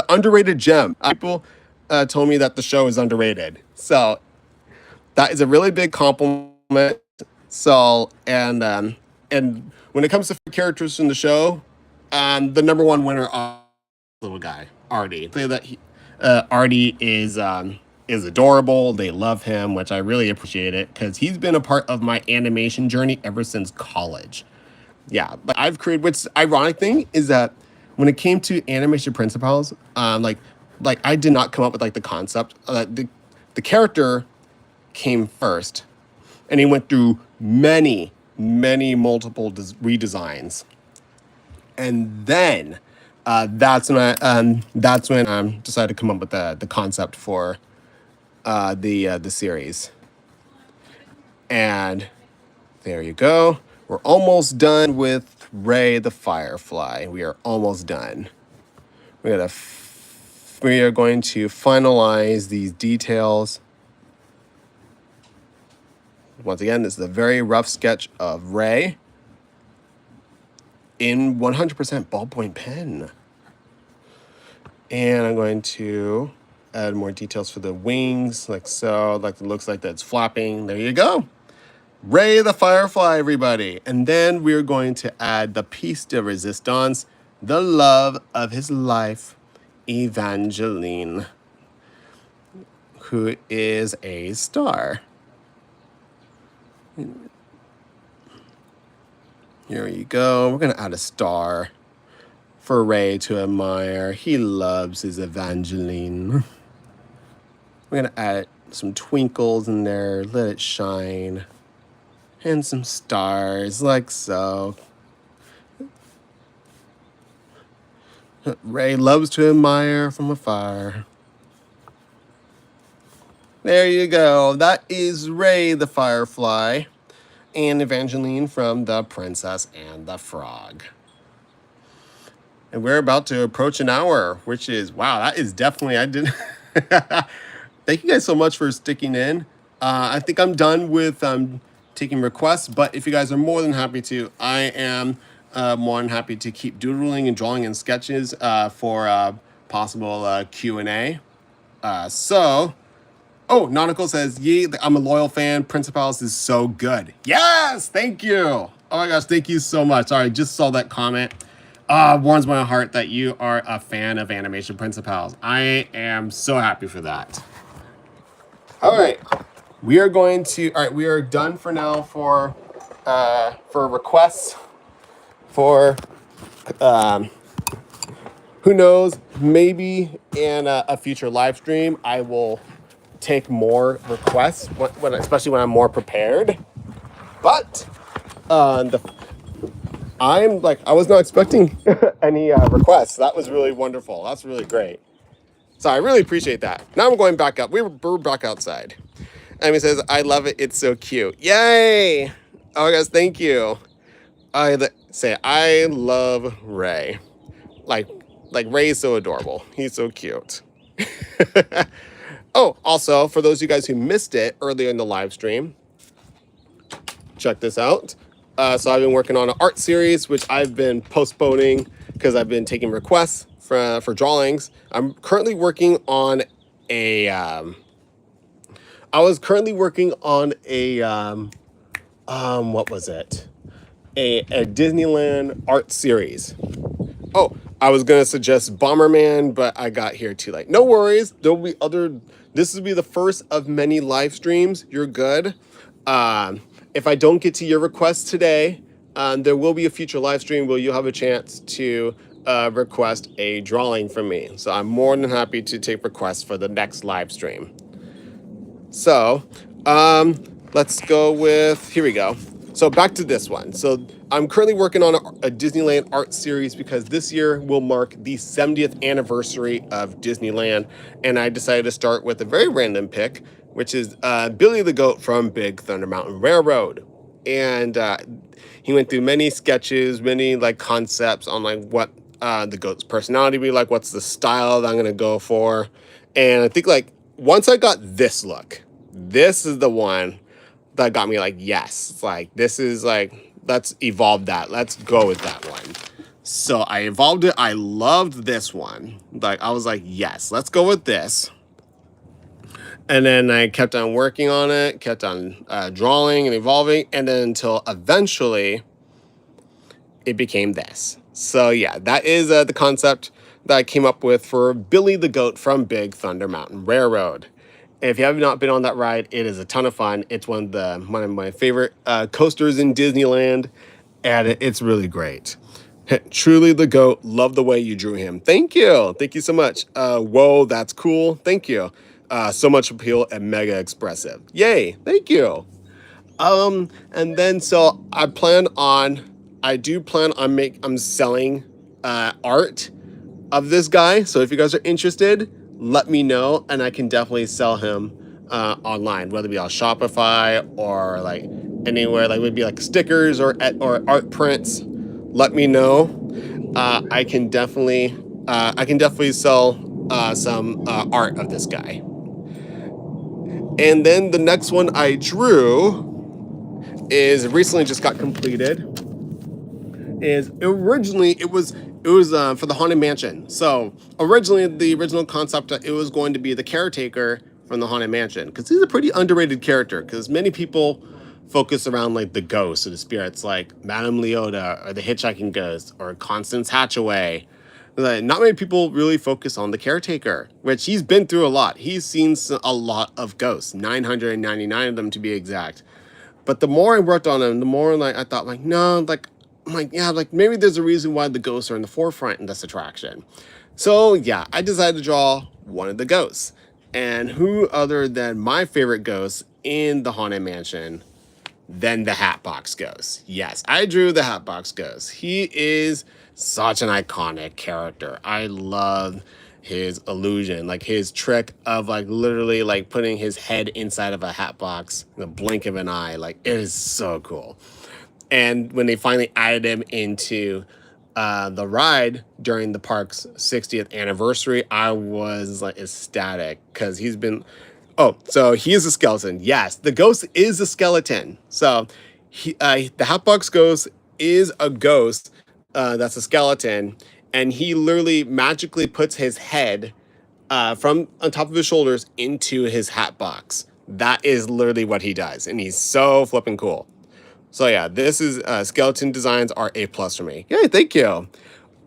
underrated gem. People told me that the show is underrated, so that is a really big compliment. So and when it comes to characters in the show, the number one winner is little guy Artie. Say that Artie is adorable. They love him, which I really appreciate it, because he's been a part of my animation journey ever since college. Yeah, but I've created, which ironic thing is that when it came to Animation Princi-Pals, like I did not come up with like the concept. The character came first, and he went through many multiple redesigns, and then that's when I decided to come up with the concept for the series. And there you go. We're almost done with Ray the Firefly. We are almost done. We are going to finalize these details. Once again, this is a very rough sketch of Ray in 100% ballpoint pen. And I'm going to add more details for the wings, like so. Like it looks like that's flapping. There you go. Ray the Firefly, everybody. And then we're going to add the piece de resistance, the love of his life, Evangeline, who is a star. Here you go. We're going to add a star for Ray to admire. He loves his Evangeline. We're going to add some twinkles in there. Let it shine. And some stars, like so. Ray loves to admire from afar. There you go. That is Ray the Firefly and Evangeline from The Princess and the Frog. And we're about to approach an hour, which is, wow, that is definitely, Thank you guys so much for sticking in. I think I'm done with taking requests, but if you guys are more than happy to, I am more than happy to keep doodling and drawing and sketches for possible Q&A. Oh, Nautical says, "Yee, I'm a loyal fan. Princi-Pals is so good." Yes, thank you. Oh my gosh, thank you so much. Sorry, I just saw that comment. warms my heart that you are a fan of Animation Princi-Pals. I am so happy for that. All right, we are going to. All right, we are done for now for requests for. Who knows? Maybe in a future live stream, I will take more requests, especially when I'm more prepared. But I'm like, I was not expecting any requests. That was really wonderful. That's really great. So I really appreciate that. Now I'm going back up. We're back outside. Amy says, I love it. It's so cute. Yay. Oh, guys, thank you. I love Ray. Like Ray is so adorable. He's so cute. Oh, also, for those of you guys who missed it earlier in the live stream, check this out. So I've been working on an art series, which I've been postponing because I've been taking requests for drawings. I'm currently working on a. I was currently working on a. What was it? A Disneyland art series. Oh, I was gonna suggest Bomberman, but I got here too late. No worries. There'll be other. This will be the first of many live streams. You're good. If I don't get to your request today, there will be a future live stream where you'll have a chance to request a drawing from me. So I'm more than happy to take requests for the next live stream. So let's go with, here we go. So back to this one. So I'm currently working on a Disneyland art series because this year will mark the 70th anniversary of Disneyland. And I decided to start with a very random pick, which is Billy the Goat from Big Thunder Mountain Railroad. And he went through many sketches, many like concepts on like what the goat's personality be like, what's the style that I'm gonna go for. And I think like once I got this look, this is the one that got me like, yes, it's like, this is like, let's evolve that. Let's go with that one. So I evolved it. I loved this one. Like, I was like, yes, let's go with this. And then I kept on working on it, kept on drawing and evolving. And then until eventually it became this. So yeah, that is the concept that I came up with for Billy the Goat from Big Thunder Mountain Railroad. And if you have not been on that ride, it is a ton of fun. It's one of my favorite coasters in Disneyland, and it's really great. Truly the goat. Love the way you drew him. Thank you. Thank you so much. Whoa, that's cool. Thank you. So much appeal and mega expressive. Yay. Thank you. And then so I do plan on I'm selling art of this guy. So if you guys are interested, let me know, and I can definitely sell him online, whether it be on Shopify or like anywhere, like maybe like stickers or art prints. Let me know. I can definitely sell some art of this guy. And then the next one I drew is recently just got completed. Is originally it was for the Haunted Mansion. So originally the original concept, it was going to be the caretaker from the Haunted Mansion, because he's a pretty underrated character, because many people focus around like the ghosts or the spirits like Madame Leota or the Hitchhiking Ghost or Constance Hatchaway. Like, not many people really focus on the caretaker, which he's been through a lot. He's seen a lot of ghosts, 999 of them to be exact. But the more I worked on him, the more like I thought like, no, like I'm like, yeah, like maybe there's a reason why the ghosts are in the forefront in this attraction. So yeah, I decided to draw one of the ghosts. And who other than my favorite ghost in the Haunted Mansion than the Hatbox Ghost? Yes, I drew the Hatbox Ghost. He is such an iconic character. I love his illusion, like his trick of like literally like putting his head inside of a hat box in the blink of an eye. Like, it is so cool. And when they finally added him into the ride during the park's 60th anniversary, I was like ecstatic, because he's been, oh, so he is a skeleton. Yes, the ghost is a skeleton. So the Hatbox Ghost is a ghost that's a skeleton, and he literally magically puts his head from on top of his shoulders into his hat box. That is literally what he does, and he's so flipping cool. So yeah, this is skeleton designs are A+ for me. Yay, thank you.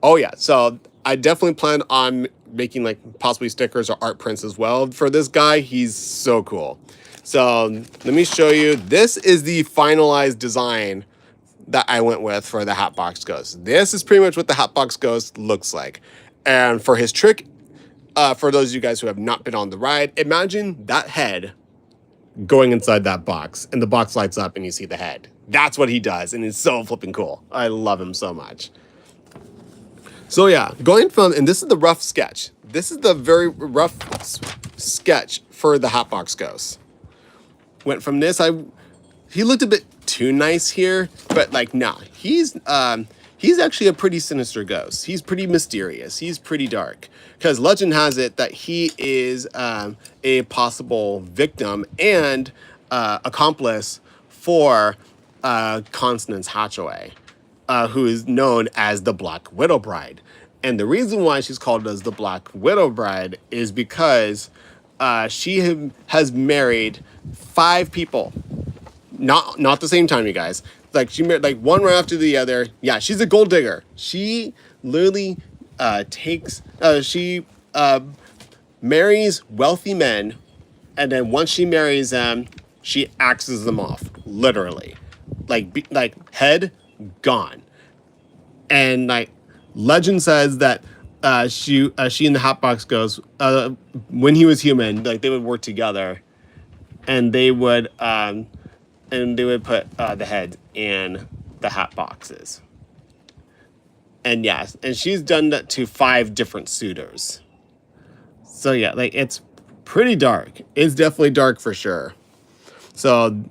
Oh yeah, so I definitely plan on making like possibly stickers or art prints as well for this guy. He's so cool. So let me show you. This is the finalized design that I went with for the Hatbox Ghost. This is pretty much what the Hatbox Ghost looks like. And for his trick, for those of you guys who have not been on the ride, imagine that head going inside that box and the box lights up and you see the head. That's what he does, and it's so flipping cool. I love him so much. So yeah, going from, and this is the rough sketch. This is the very rough sketch for the Hatbox Ghost. Went from this, he looked a bit too nice here, but like, nah, he's actually a pretty sinister ghost. He's pretty mysterious. He's pretty dark. Because legend has it that he is a possible victim and accomplice for Constance Hatchaway, who is known as the Black Widow Bride. And the reason why she's called as the Black Widow Bride is because she has married 5 people. Not the same time, you guys. Like, she married like one right after the other. Yeah, she's a gold digger. She literally marries wealthy men, and then once she marries them, she axes them off, literally. Like head gone. And like legend says that she and the Hatbox Ghost, when he was human, like they would work together, and they would put the head in the hat boxes. And yes, and she's done that to 5 different suitors. So yeah, like it's pretty dark. It's definitely dark for sure. So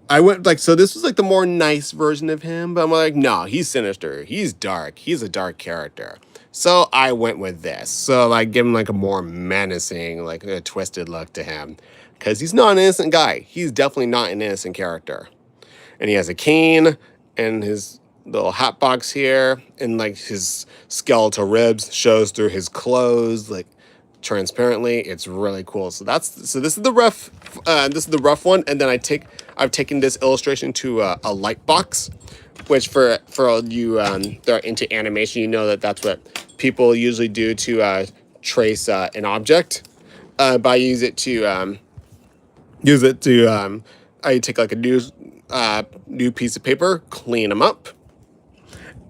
I went like, so this was like the more nice version of him, but I'm like, no, he's sinister. He's dark. He's a dark character. So I went with this. So like give him like a more menacing, like a twisted look to him. Because he's not an innocent guy. He's definitely not an innocent character. And he has a cane and his little hat box here, and like his skeletal ribs shows through his clothes, like transparently. It's really cool. So this is the rough one. And then I've taken this illustration to a light box, which for all you that are into animation, you know that that's what people usually do to trace an object. But I use it to I take like a new piece of paper, clean them up,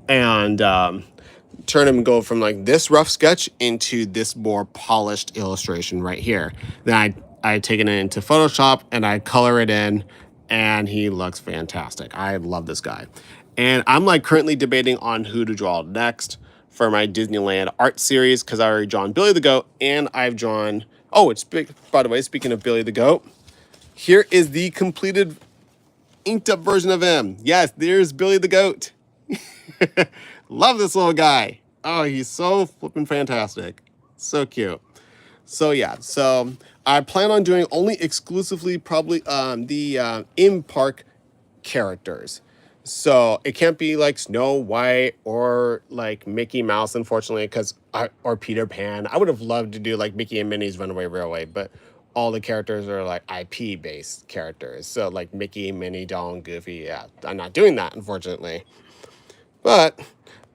and turn them and go from like this rough sketch into this more polished illustration right here. Then I take it into Photoshop and I color it in, and he looks fantastic. I love this guy. And I'm like currently debating on who to draw next for my Disneyland art series, because I already drawn Billy the Goat, and I've drawn, by the way, speaking of Billy the Goat, here is the completed inked up version of him. Yes, there's Billy the Goat. Love this little guy. Oh, he's so flipping fantastic. So cute. So yeah, so I plan on doing only exclusively probably the in-park characters. So it can't be like Snow White or like Mickey Mouse, unfortunately, or Peter Pan. I would have loved to do like Mickey and Minnie's Runaway Railway, but all the characters are like IP based characters. So like Mickey, Minnie, Donald, Goofy. Yeah, I'm not doing that, unfortunately. But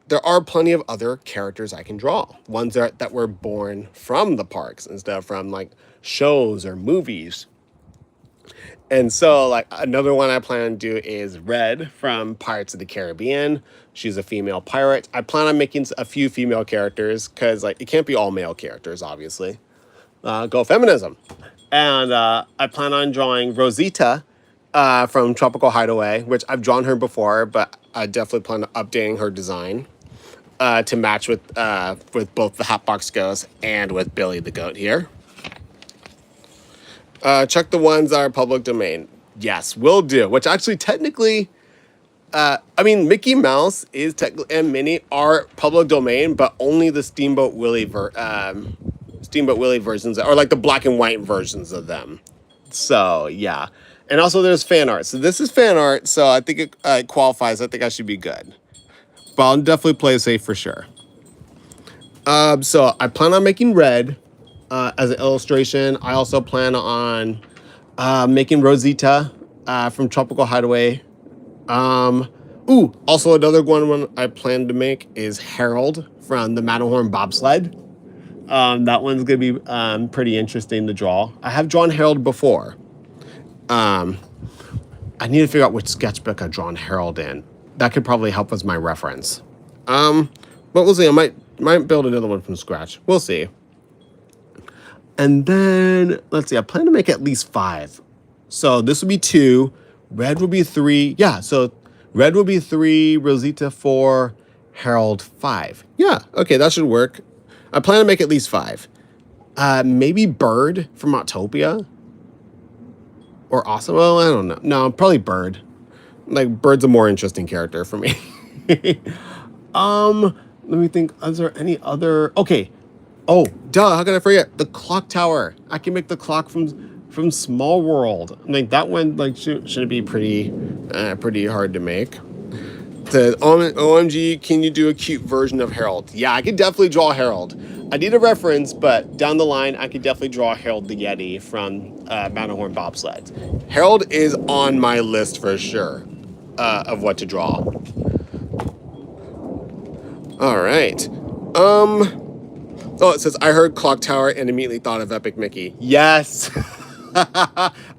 there are plenty of other characters I can draw. Ones that were born from the parks instead of from like shows or movies. And so like another one I plan to do is Red from Pirates of the Caribbean. She's a female pirate. I plan on making a few female characters because like it can't be all male characters, obviously. Go feminism. And I plan on drawing Rosita from Tropical Hideaway, which I've drawn her before, but I definitely plan on updating her design to match with both the Hatbox Ghost and with Billy the Goat here. Check the ones that are public domain. Yes, will do. Which actually technically, Mickey Mouse is technically and Minnie are public domain, but only the Steamboat Willie versions, or like the black and white versions of them. So yeah, and also there's fan art. So this is fan art, so I think it qualifies. I think I should be good, but I'll definitely play it safe for sure. So I plan on making Red as an illustration. I also plan on making Rosita from Tropical Hideaway. Ooh, also another one I plan to make is Harold from the Matterhorn bobsled. That one's gonna be pretty interesting to draw. I have drawn Harold before. I need to figure out which sketchbook I've drawn Harold in. That could probably help as my reference. But we'll see. I might build another one from scratch. We'll see. And then let's see. I plan to make at least 5. So this would be 2. Red would be 3. Yeah. So red would be 3. Rosita 4. Harold 5. Yeah. Okay, that should work. I plan to make at least 5. Maybe Bird from Autopia. Or Awesome. Well, I don't know. No, probably Bird. Like, Bird's a more interesting character for me. Let me think. Is there any other? Okay. Oh, duh. How can I forget? The clock tower. I can make the clock from Small World. Like, that one, like, should be pretty hard to make. The OMG, can you do a cute version of Harold? Yeah, I could definitely draw Harold. I need a reference, but down the line, I could definitely draw Harold the Yeti from Matterhorn bobsleds. Harold is on my list for sure of what to draw. All right. Oh, it says, I heard Clock Tower and immediately thought of Epic Mickey. Yes.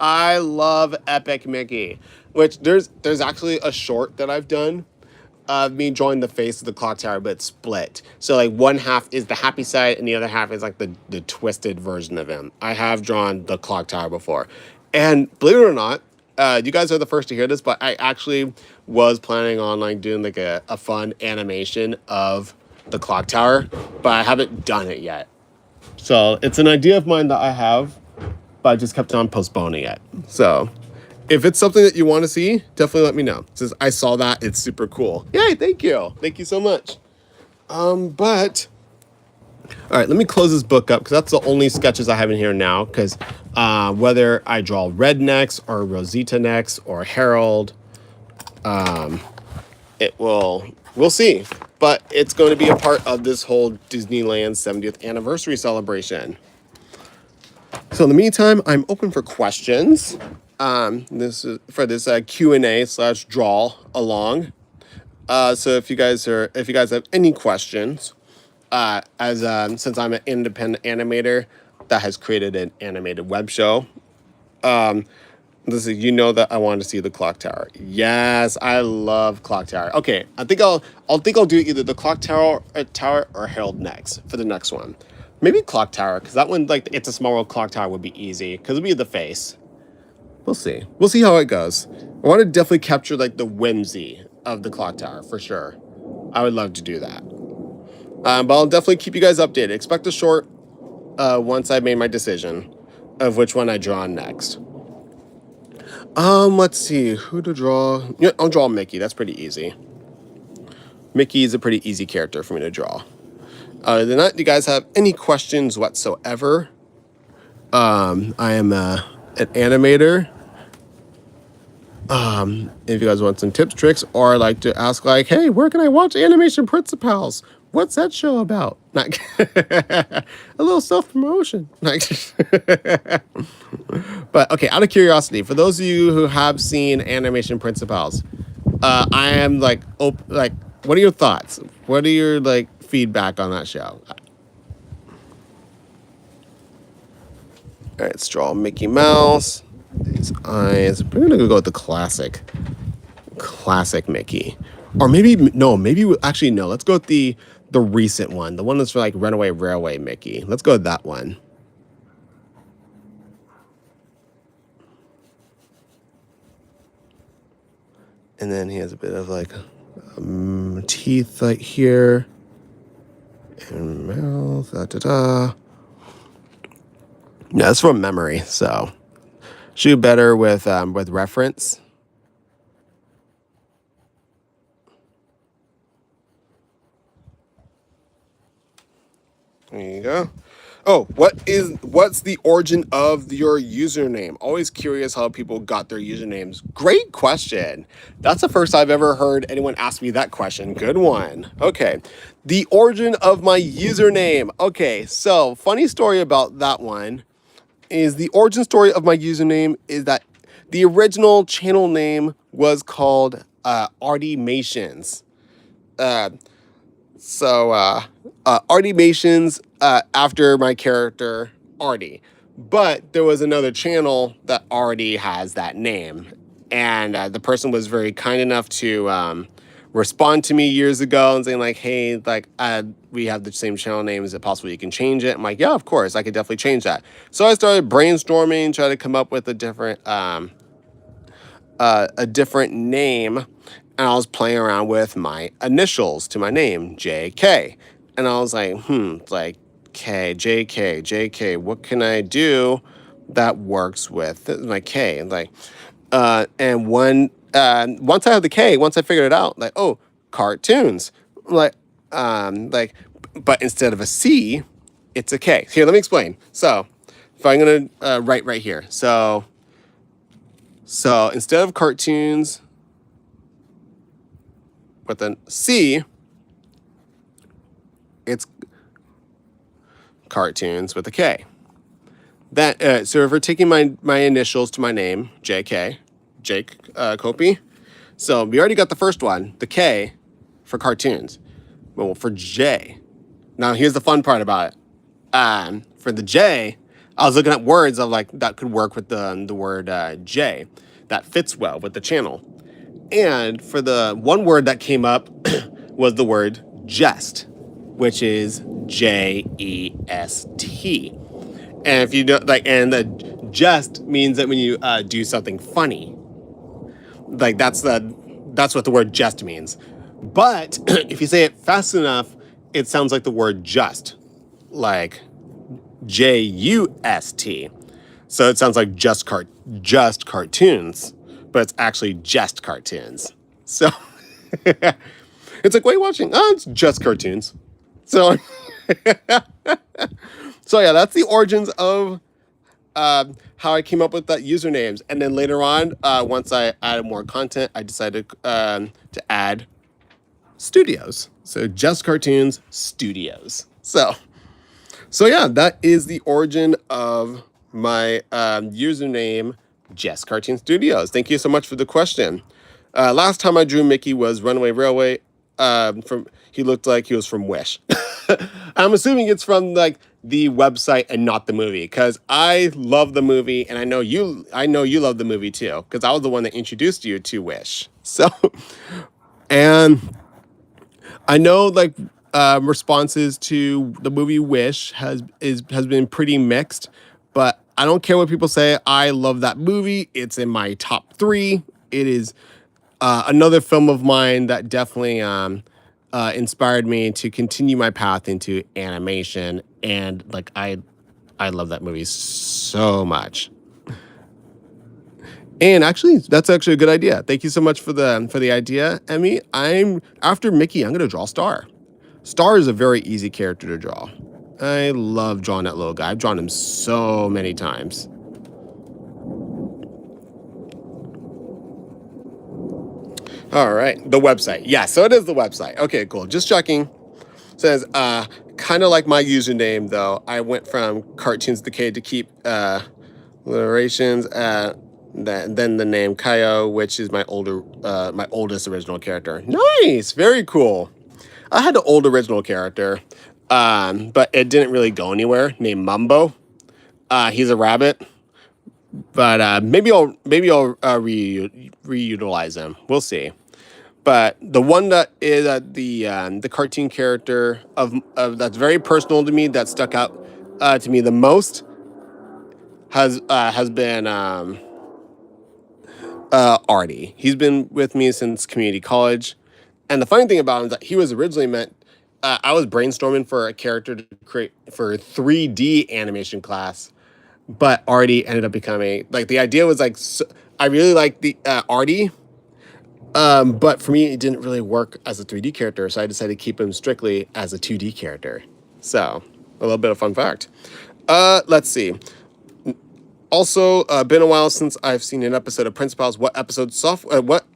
I love Epic Mickey. Which there's actually a short that I've done of me drawing the face of the clock tower, but it's split. So like one half is the happy side and the other half is like the twisted version of him. I have drawn the clock tower before. And believe it or not, you guys are the first to hear this, but I actually was planning on like doing like a fun animation of the clock tower, but I haven't done it yet. So it's an idea of mine that I have, but I just kept on postponing it. So if it's something that you want to see, definitely let me know. Since I saw that, it's super cool. Yay, thank you. Thank you so much. But, all right, let me close this book up because that's the only sketches I have in here now. Because whether I draw Red next or Rosita next or Harold, we'll see. But it's going to be a part of this whole Disneyland 70th anniversary celebration. So in the meantime, I'm open for questions. This is for this Q&A/draw along. So if you guys have any questions, since I'm an independent animator that has created an animated web show, this is, you know that I want to see the clock tower. Yes, I love clock tower. Okay, I think I'll do either the clock tower or Harold next for the next one. Maybe clock tower because that one, like, it's a small world clock tower would be easy because it'd be the face. We'll see. We'll see how it goes. I want to definitely capture like the whimsy of the clock tower for sure. I would love to do that. But I'll definitely keep you guys updated. Expect a short once I've made my decision of which one I draw next. Let's see who to draw. Yeah, I'll draw Mickey. That's pretty easy. Mickey is a pretty easy character for me to draw. Other than that, do you guys have any questions whatsoever? I am an animator. If you guys want some tips, tricks, or like to ask like, hey, where can I watch Animation Princi-Pals? What's that show about? Like, a little self-promotion. Like, but okay, out of curiosity, for those of you who have seen Animation Princi-Pals, I am like, what are your thoughts? What are your like feedback on that show? All right, let's draw Mickey Mouse. His eyes. We're gonna go with the classic Mickey, or maybe no. Let's go with the recent one, the one that's for like Runaway Railway Mickey. Let's go with that one. And then he has a bit of like teeth like here, and mouth. Yeah, that's from memory, so. Shoot better with reference. There you go. Oh, what's the origin of your username? Always curious how people got their usernames. Great question. That's the first I've ever heard anyone ask me that question. Good one. Okay. The origin of my username. Okay, so funny story about that one is the origin story of my username is that the original channel name was called Artimations. Artimations after my character Artie. But there was another channel that already has that name. And the person was very kind enough to respond to me years ago and saying like, hey, like we have the same channel name. Is it possible you can change it? I'm like, yeah, of course, I could definitely change that. So I started brainstorming, trying to come up with a different name. And I was playing around with my initials to my name, JK. And I was like, like K, JK, JK, what can I do that works with my K? And like, and once I had the K, once I figured it out, like, oh, cartoons. Like, but instead of a C, it's a K. Here, let me explain. So if I'm gonna write right here. So instead of cartoons with an C, it's cartoons with a K. That so if we're taking my initials to my name, JK, Jake Copey. So we already got the first one, the K, for cartoons. Well, for J. Now here's the fun part about it. For the J, I was looking at words of like that could work with the word J. That fits well with the channel. And for the one word that came up was the word jest, which is JEST. And if you don't like, and the jest means that when you do something funny, like that's what the word jest means. But if you say it fast enough, it sounds like the word just, like JUST. So it sounds like just cartoons, but it's actually JestKartoons. So it's like, what are you watching? Oh, it's just cartoons. So so yeah, that's the origins of how I came up with that usernames. And then later on, once I added more content, I decided to add studios. So JestKartoons Studios. So yeah, that is the origin of my username, JestKartoons Studios. Thank you so much for the question. Last time I drew Mickey was Runaway Railway. He looked like he was from Wish. I'm assuming it's from like the website and not the movie, because I love the movie, and I know you love the movie too, because I was the one that introduced you to Wish. So, and I know like responses to the movie Wish has been pretty mixed, but I don't care what people say. I love that movie. It's in my top 3. It is another film of mine that definitely inspired me to continue my path into animation, and like I love that movie so much. And actually, that's actually a good idea. Thank you so much for the idea, Emmy. After Mickey, I'm gonna draw Star. Star is a very easy character to draw. I love drawing that little guy. I've drawn him so many times. All right, the website. Yeah, so it is the website. Okay, cool. Just checking. It says, kind of like my username, though. I went from Cartoons Decade to keep alliterations. Then the name Kaio, which is my oldest original character. Nice, very cool. I had an old original character, but it didn't really go anywhere. Named Mumbo. He's a rabbit, but maybe I'll reutilize him. We'll see. But the one that is the cartoon character of that's very personal to me, that stuck out to me the most, has been Artie. He's been with me since community college, and the funny thing about him is that he was originally meant. I was brainstorming for a character to create for a 3D animation class, but Artie ended up becoming like the idea was like I really like the Artie. But for me, it didn't really work as a 3D character, so I decided to keep him strictly as a 2D character. So, a little bit of fun fact. Let's see. Also, been a while since I've seen an episode of Princi-Pals. What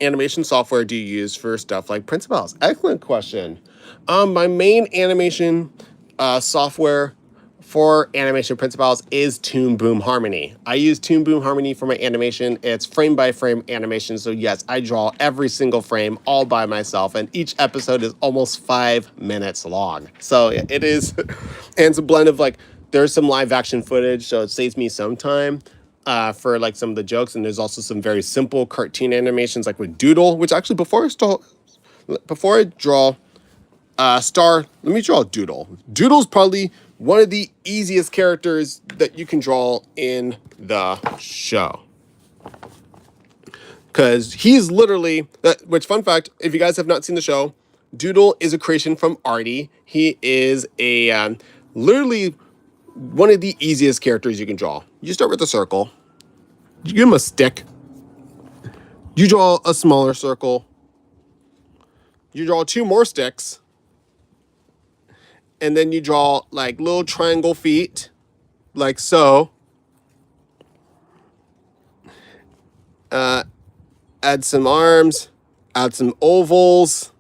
animation software do you use for stuff like Princi-Pals? Excellent question. My main animation software for Animation Princi-Pals is Toon Boom Harmony. I use Toon Boom Harmony for my animation. It's frame by frame animation. So yes, I draw every single frame all by myself, and each episode is almost 5 minutes long. So it is, and it's a blend of like, there's some live action footage, so it saves me some time for like some of the jokes. And there's also some very simple cartoon animations like with Doodle, which actually before I draw Star, let me draw Doodle. Doodle's probably one of the easiest characters that you can draw in the show. Because he's literally, which fun fact, if you guys have not seen the show, Doodle is a creation from Artie. He is a literally one of the easiest characters you can draw. You start with a circle. You give him a stick. You draw a smaller circle. You draw 2 more sticks. And then you draw like little triangle feet, like so. Add some arms, add some ovals,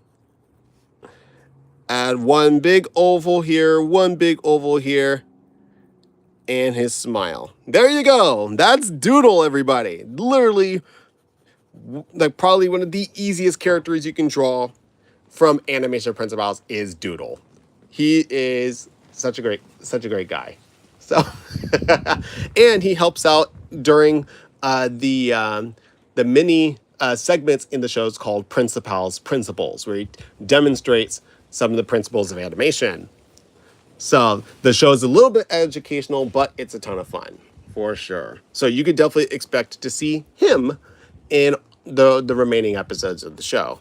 add one big oval here, one big oval here, and his smile. There you go. That's Doodle, everybody. Literally, like probably one of the easiest characters you can draw from Animation Princi-Pals is Doodle. He is such a great guy. So, and he helps out during the mini segments in the shows called Princi-Pals Principles, where he demonstrates some of the principles of animation. So the show is a little bit educational, but it's a ton of fun for sure. So you could definitely expect to see him in the remaining episodes of the show.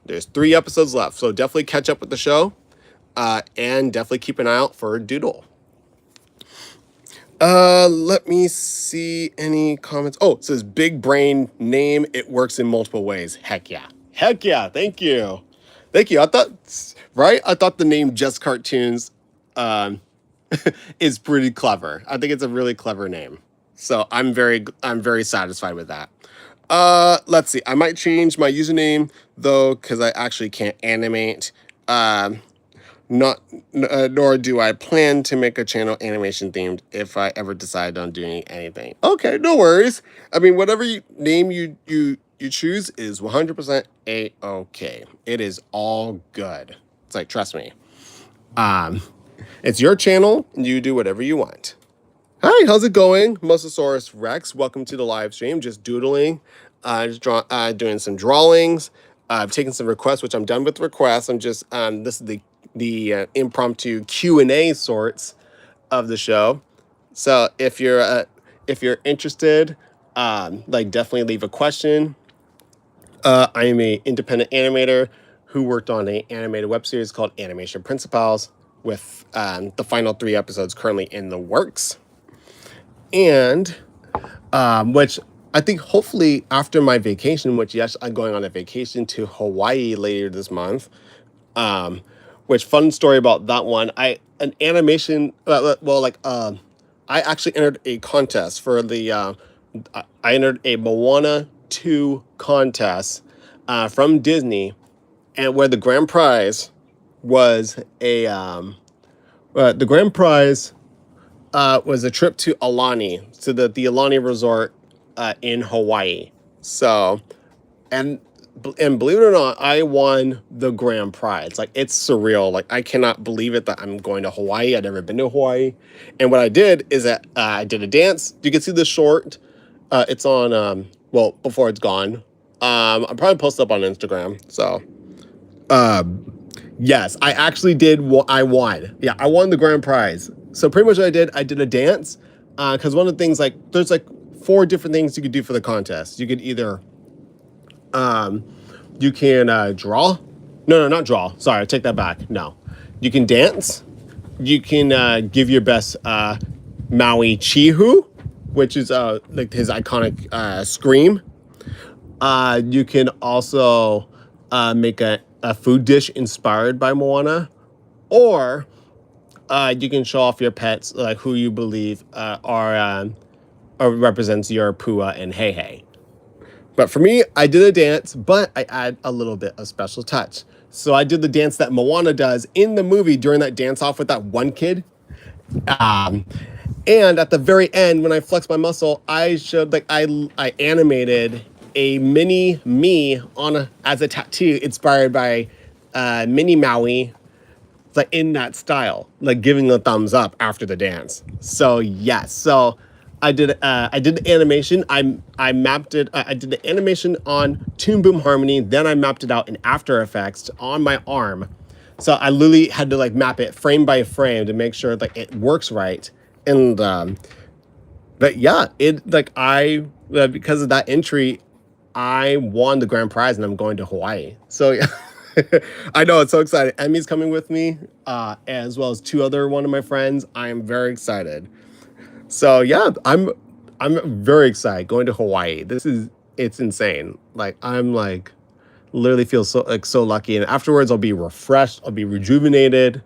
There's 3 episodes left, so definitely catch up with the show. And definitely keep an eye out for Doodle. Let me see any comments. Oh, it says big brain name. It works in multiple ways. Heck yeah. Heck yeah. Thank you. Thank you. I thought the name JestKartoons is pretty clever. I think it's a really clever name. So I'm very satisfied with that. Let's see. I might change my username though, because I actually can't animate. Nor do I plan to make a channel animation themed if I ever decide on doing anything. Okay, no worries. I mean, whatever name you choose is 100% a-okay. It is all good. It's like, trust me. It's your channel, and you do whatever you want. Hi, how's it going? Mosasaurus Rex, welcome to the live stream. Just doodling, doing some drawings. I've taken some requests, which I'm done with requests. I'm just, this is the impromptu Q&A sorts of the show. So if you're interested, like definitely leave a question. I am an independent animator who worked on an animated web series called Animation Princi-Pals with the final 3 episodes currently in the works. And which I think hopefully after my vacation, which yes, I'm going on a vacation to Hawaii later this month. Which fun story about that one. I actually entered a contest for the I entered a Moana 2 contest from Disney, and where the grand prize was a was a trip to Aulani, to the Aulani resort in Hawaii. So, and believe it or not, I won the grand prize. Like, it's surreal. Like, I cannot believe it that I'm going to Hawaii. I've never been to Hawaii. And what I did is that I did a dance. You can see the short. It's on, well, before it's gone. I'll probably post it up on Instagram. So, yes, I actually did. I won. Yeah, I won the grand prize. So pretty much what I did a dance. Because one of the things, like, there's like 4 different things you could do for the contest. You could either you can draw. No, not draw. Sorry, I take that back. No. You can dance. You can give your best Maui Chihu, which is like his iconic scream. You can also make a food dish inspired by Moana, or you can show off your pets, like who you believe are or represents your Pua and Heihei. But for me, I did a dance, but I add a little bit of special touch. So I did the dance that Moana does in the movie during that dance off with that one kid. And at the very end, when I flexed my muscle, I showed like I animated a mini me as a tattoo inspired by Mini Maui, like in that style, like giving a thumbs up after the dance. So yes, so I did the animation. I mapped it. I did the animation on Toon Boom Harmony. Then I mapped it out in After Effects on my arm. So I literally had to like map it frame by frame to make sure like it works right. And but yeah, it like I because of that entry, I won the grand prize and I'm going to Hawaii. So yeah. I know, it's so exciting. Emmy's coming with me, as well as one of my friends. I am very excited. So yeah, I'm very excited going to Hawaii. It's insane. Like I'm like literally feel so lucky, and afterwards I'll be refreshed, I'll be rejuvenated,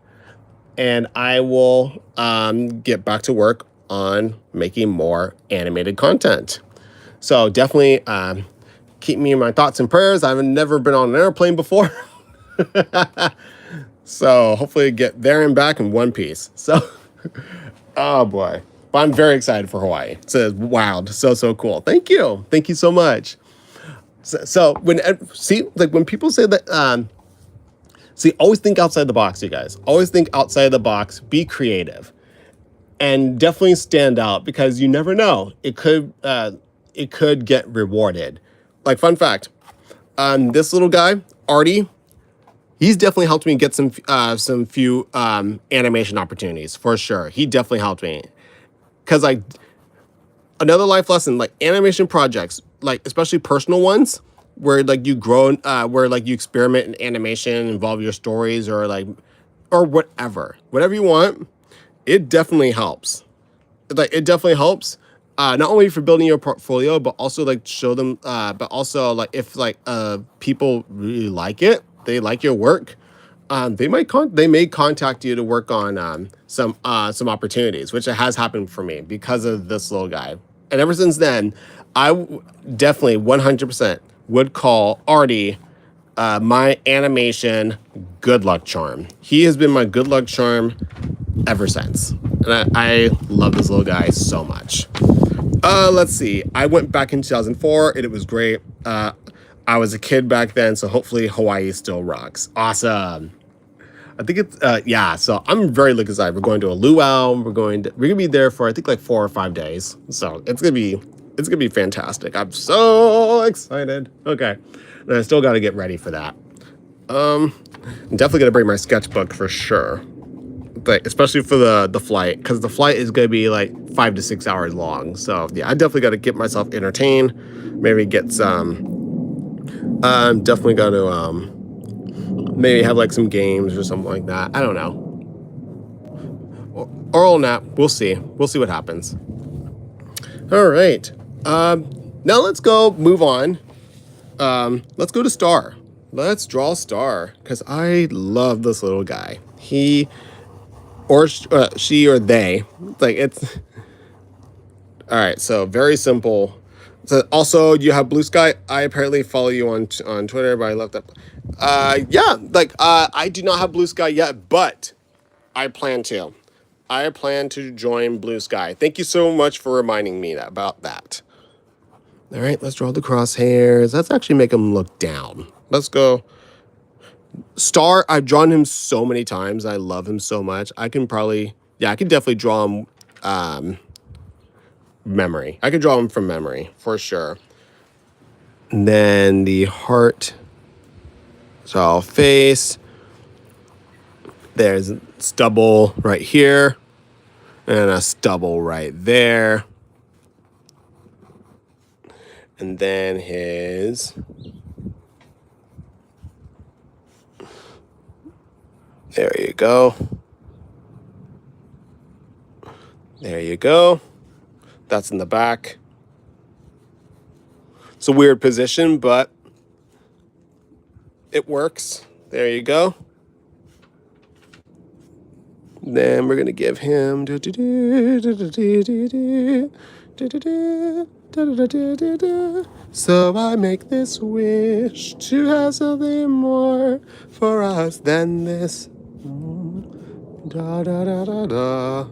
and I will get back to work on making more animated content. So definitely keep me in my thoughts and prayers. I've never been on an airplane before. So hopefully get there and back in one piece. So, oh boy. But I'm very excited for Hawaii. It's wild. So cool. Thank you. Thank you so much. So when people say that, always think outside the box, you guys. Always think outside the box. Be creative. And definitely stand out because you never know. It could get rewarded. Like, fun fact, this little guy, Artie, he's definitely helped me get some few animation opportunities for sure. He definitely helped me because like another life lesson, like animation projects, like especially personal ones where like you grow, where like you experiment in animation, involve your stories or whatever you want. It definitely helps. Like it definitely helps. Not only for building your portfolio, but also like show them. But also like if like people really like it, they like your work. They may contact you to work on some opportunities, which has happened for me because of this little guy. And ever since then, definitely 100% would call Artie my animation good luck charm. He has been my good luck charm ever since. And I love this little guy so much. Let's see. I went back in 2004 and it was great. I was a kid back then, so hopefully Hawaii still rocks. Awesome. I think it's yeah. So I'm very excited. We're going to a luau. We're gonna be there for I think like 4 or 5 days. So it's gonna be fantastic. I'm so excited. Okay, and I still got to get ready for that. I'm definitely gonna bring my sketchbook for sure, but especially for the flight because the flight is gonna be like 5 to 6 hours long. So yeah, I definitely got to get myself entertained. Maybe get some. I'm definitely got to maybe have like some games or something like that. I don't know. Or nap. We'll see. We'll see what happens. All right. Now let's go move on. Let's go to Star. Let's draw Star because I love this little guy. He or she or they. Like it's. All right. So very simple. So also, you have Blue Sky. I apparently follow you on Twitter, but I left that. Yeah, like I do not have Blue Sky yet, but I plan to. I plan to join Blue Sky. Thank you so much for reminding me about that. All right, let's draw the crosshairs. Let's actually make him look down. Let's go. Star, I've drawn him so many times. I love him so much. I can definitely draw him memory. I can draw him from memory for sure. And then the heart. So face. There's stubble right here. And a stubble right there. And then his. There you go. There you go. That's in the back. It's a weird position, but it works. There you go. Then we're going to give him... So I make this wish to have something more for us than this. Da da da da da.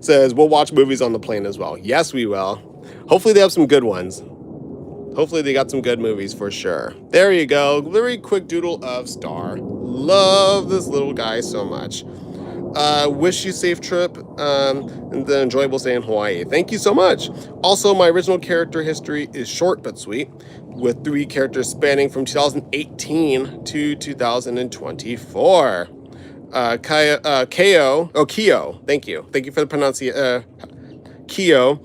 Says, we'll watch movies on the plane as well. Yes, we will. Hopefully they have some good ones. Hopefully they got some good movies for sure. There you go. Very quick doodle of Star. Love this little guy so much. Wish you safe trip and the enjoyable stay in Hawaii. Thank you so much. Also, my original character history is short but sweet, with 3 characters spanning from 2018 to 2024. Keo, thank you for the pronunciation. Keo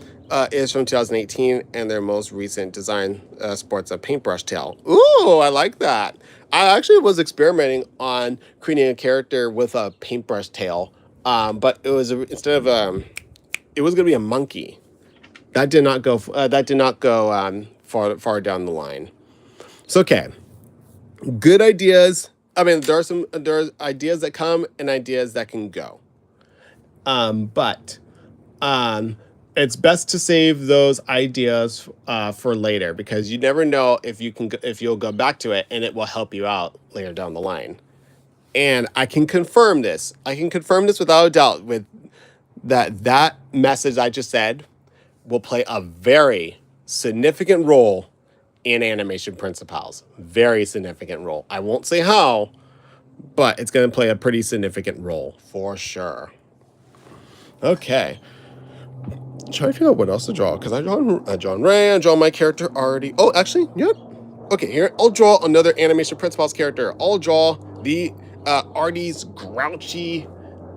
is from 2018, and their most recent design sports a paintbrush tail. Ooh, I like that. I actually was experimenting on creating a character with a paintbrush tail, but it was instead of it was gonna be a monkey. That did not go. Far down the line. So okay, good ideas. I mean, there's ideas that come and ideas that can go. But it's best to save those ideas for later, because you never know if you'll go back to it and it will help you out later down the line. And I can confirm this. Without a doubt with that message I just said will play a very significant role in Animation Princi-Pals. Very significant role. I won't say how, but it's going to play a pretty significant role for sure. Okay. Trying to figure out what else to draw, because I drawn Ray, I draw my character already. Oh, actually, yep. Okay, here, I'll draw another Animation Princi-Pals character. I'll draw the Artie's grouchy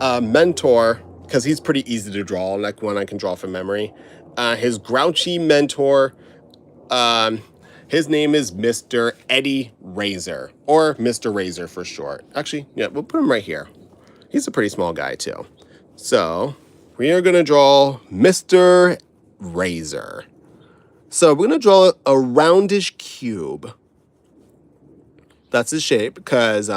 mentor, because he's pretty easy to draw, like one I can draw from memory. His grouchy mentor, his name is Mr. Eddie Razor, or Mr. Razor for short. Actually, yeah, we'll put him right here. He's a pretty small guy too. So we are going to draw Mr. Razor. So we're going to draw a roundish cube. That's his shape, because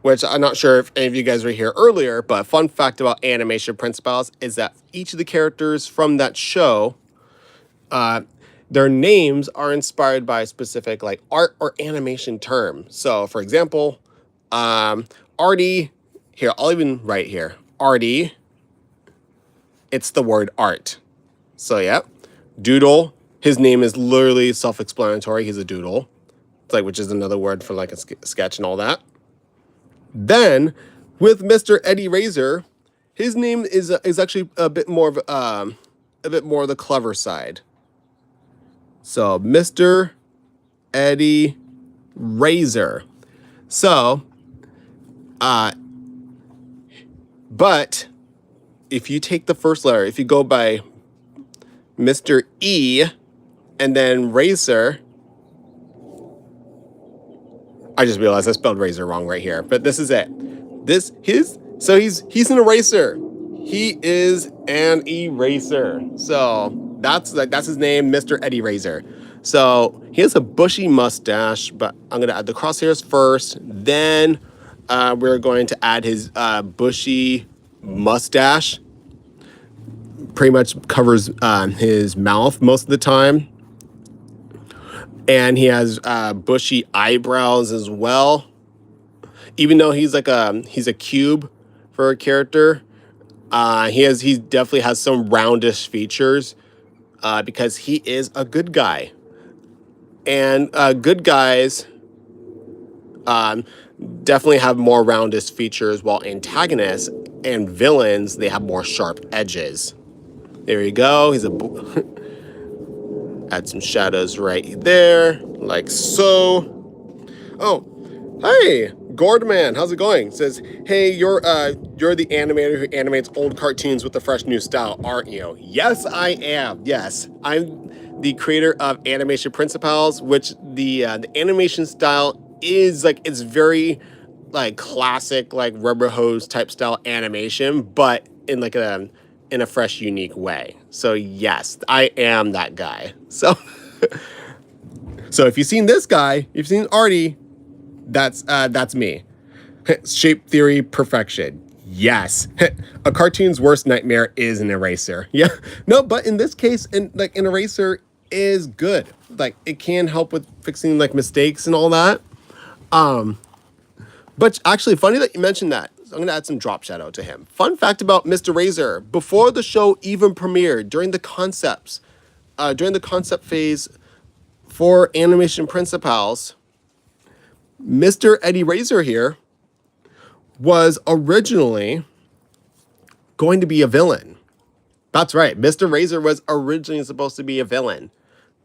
which I'm not sure if any of you guys were here earlier, but fun fact about Animation Princi-Pals is that each of the characters from that show, their names are inspired by a specific like art or animation term. So for example, Artie, here, I'll even write here, Artie, it's the word art. So yeah, Doodle, his name is literally self-explanatory. He's a doodle. It's like, which is another word for like a sketch and all that. Then with Mr. Eddie Razor, his name is actually a bit more of the clever side. So Mr. Eddie Razor. So, but if you take the first letter, if you go by Mr. E and then Razor, I just realized I spelled razor wrong right here, but this is it. He's an eraser. He is an eraser. So that's his name, Mr. Eddie Razor. So he has a bushy mustache, but I'm gonna add the crosshairs first. Then we're going to add his bushy mustache. Pretty much covers his mouth most of the time. And he has bushy eyebrows as well. Even though he's a cube for a character, he definitely has some roundish features because he is a good guy. And good guys definitely have more roundish features, while antagonists and villains, they have more sharp edges. There you go. Add some shadows right there, like so. Oh, hey, Gordman, how's it going? Says, hey, you're the animator who animates old cartoons with a fresh new style, aren't you? Yes, I am. Yes, I'm the creator of Animation Princi-Pals, which the animation style is like, it's very like classic, like rubber hose type style animation, but in like in a fresh, unique way. So yes, I am that guy. So, so if you've seen this guy, you've seen Artie, that's me. Shape theory perfection. Yes. A cartoon's worst nightmare is an eraser. Yeah. No, but in this case, an eraser is good. Like, it can help with fixing like mistakes and all that. But actually, funny that you mentioned that. I'm going to add some drop shadow to him. Fun fact about Mr. Razor, before the show even premiered, during the concept phase for Animation Princi-Pals, Mr. Eddie Razor here was originally going to be a villain. That's right. Mr. Razor was originally supposed to be a villain.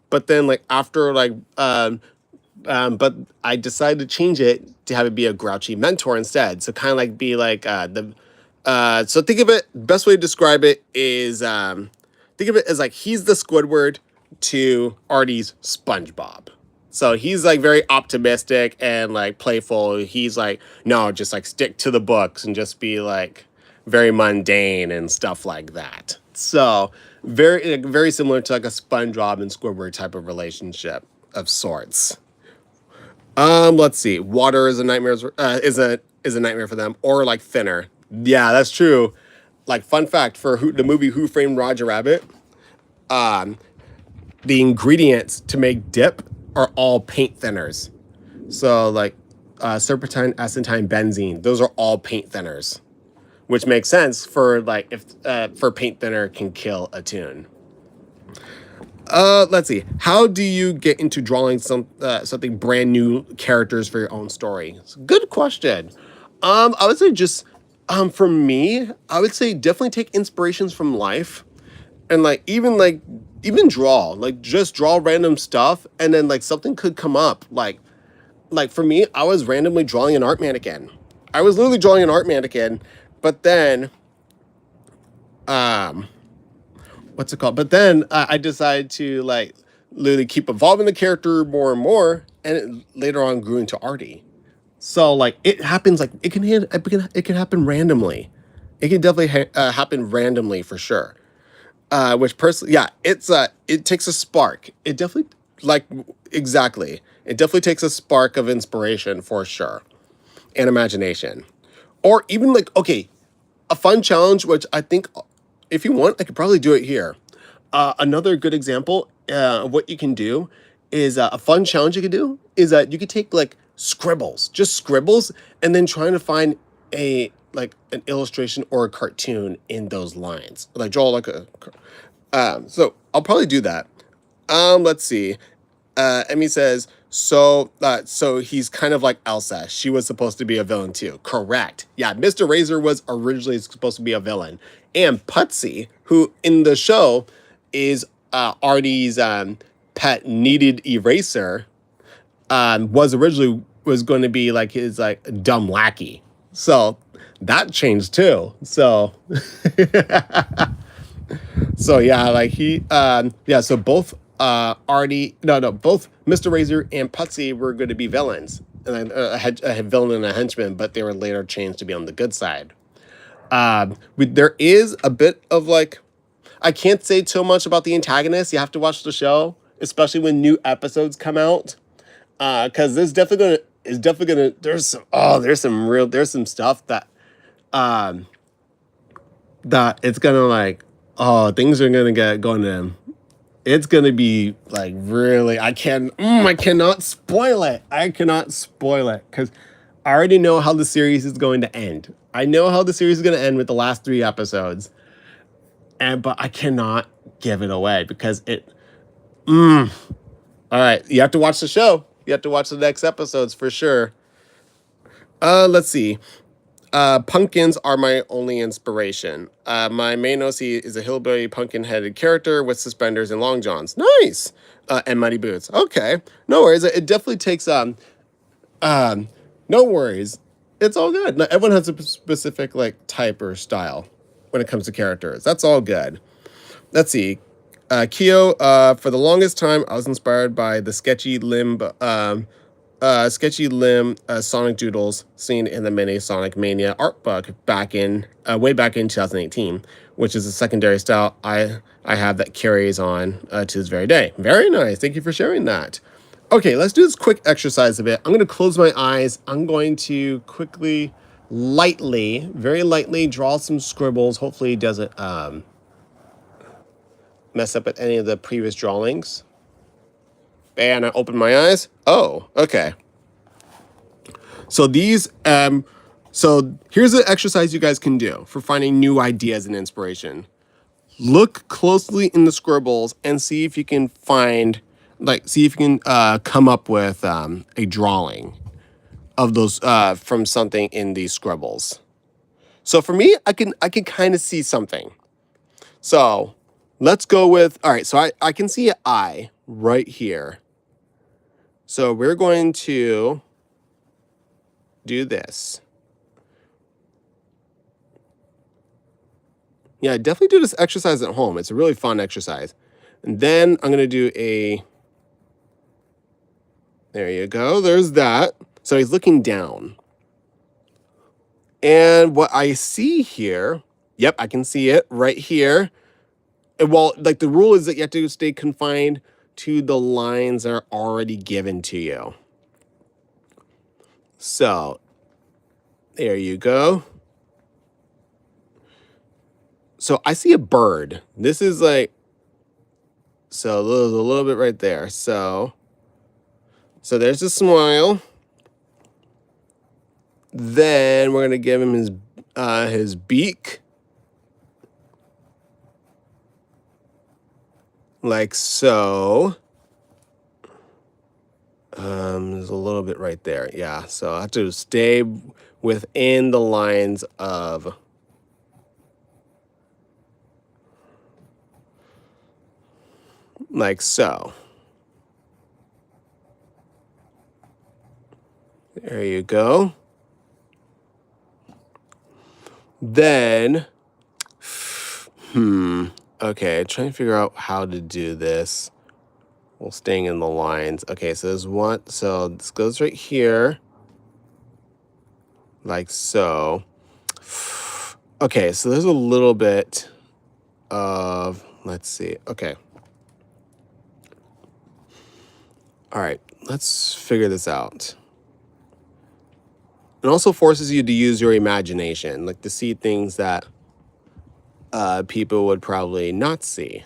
But then, like, after, like, but I decided to change it to have it be a grouchy mentor instead. So kind of like be like so think of it, best way to describe it is, think of it as like he's the Squidward to Artie's SpongeBob. So he's like very optimistic and like playful. He's like, no, just like stick to the books and just be like very mundane and stuff like that. So very similar to like a SpongeBob and Squidward type of relationship of sorts. Let's see. Water is a nightmare. Is a nightmare for them, or like thinner. Yeah, that's true. Like fun fact for the movie Who Framed Roger Rabbit, the ingredients to make dip are all paint thinners. So like serpentine, acetylene, benzene. Those are all paint thinners, which makes sense for like if for paint thinner can kill a tune. Let's see. How do you get into drawing something brand new characters for your own story? It's a good question. I would say just for me, I would say definitely take inspirations from life, and even draw, like just draw random stuff, and then like something could come up. Like for me, I was randomly drawing an art mannequin. I was literally drawing an art mannequin, but then what's it called? But then I decided to like literally keep evolving the character more and more, and it later on grew into Artie. So like it happens, like it can happen randomly. It can definitely happen randomly for sure. Which personally, yeah, it takes a spark. It definitely like exactly. It definitely takes a spark of inspiration for sure, and imagination, or even like okay, a fun challenge, which I think if you want, I could probably do it here. Another good example of what you can do is a fun challenge you could do is that you could take like scribbles, just scribbles, and then trying to find an illustration or a cartoon in those lines. Like draw like a. So I'll probably do that. Let's see. Emmy says, so he's kind of like Elsa. She was supposed to be a villain too. Correct. Yeah, Mr. Razor was originally supposed to be a villain. And Putsy, who in the show is Artie's pet kneaded eraser, was going to be like his like dumb lackey. So that changed too. So so yeah, like so both both Mr. Razor and Putsy were going to be villains, and a villain and a henchman, but they were later changed to be on the good side. There is a bit of like, I can't say too much about the antagonist. You have to watch the show, especially when new episodes come out, because there's definitely gonna there's some stuff that that it's gonna like things are gonna get going to. It's gonna be like really. I cannot spoil it. I cannot spoil it because I already know how the series is going to end. I know how the series is going to end with the last 3 episodes, but I cannot give it away because it. All right, you have to watch the show. You have to watch the next episodes for sure. Let's see. Pumpkins are my only inspiration. My main OC is a hillbilly pumpkin-headed character with suspenders and long johns. Nice. And muddy boots. Okay. No worries. It definitely takes no worries. It's all good. Now, everyone has a specific like type or style when it comes to characters. That's all good. Let's see. Kyo, for the longest time, I was inspired by the sketchy limb Sonic Doodles seen in the mini Sonic Mania art book way back in 2018, which is a secondary style I have that carries on to this very day. Very nice. Thank you for sharing that. Okay, let's do this quick exercise a bit. I'm going to close my eyes. I'm going to quickly, very lightly draw some scribbles. Hopefully it doesn't mess up at any of the previous drawings. And I open my eyes. Oh, okay. So these So here's an exercise you guys can do for finding new ideas and inspiration. Look closely in the scribbles and see if you can find, see if you can come up with a drawing of those from something in these scribbles. So for me, I can kind of see something. So let's go with, all right, so I can see an eye right here. So we're going to do this. Yeah, definitely do this exercise at home. It's a really fun exercise. And then I'm going to do there you go. There's that. So he's looking down. And what I see here, yep, I can see it right here. And well, like the rule is that you have to stay confined to the lines that are already given to you. So there you go. So I see a bird. This is like, so there's a little bit right there. So there's a smile. Then we're gonna give him his beak, like so. There's a little bit right there, yeah. So I have to stay within the lines of like so. There you go. Then, okay, trying to figure out how to do this while staying in the lines. Okay, so there's one, so this goes right here, like so. Okay, so there's a little bit of, let's see, okay. All right, let's figure this out. It also forces you to use your imagination, like to see things that people would probably not see.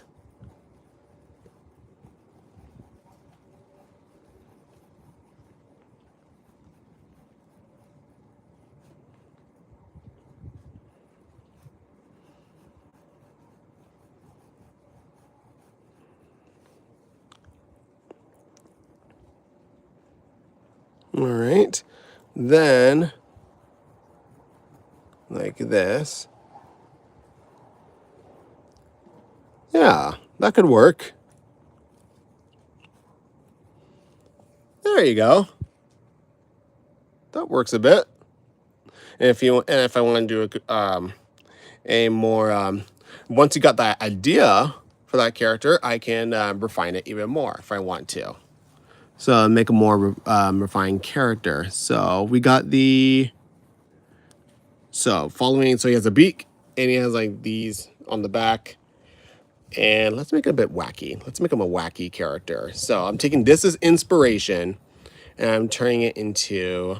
All right, then like this. Yeah, that could work. There you go. That works a bit. And if I want to do a more once you got that idea for that character, I can refine it even more if I want to. So make a more refined character. So we got following. So he has a beak and he has like these on the back. And let's make it a bit wacky. Let's make him a wacky character. So I'm taking this as inspiration and I'm turning it into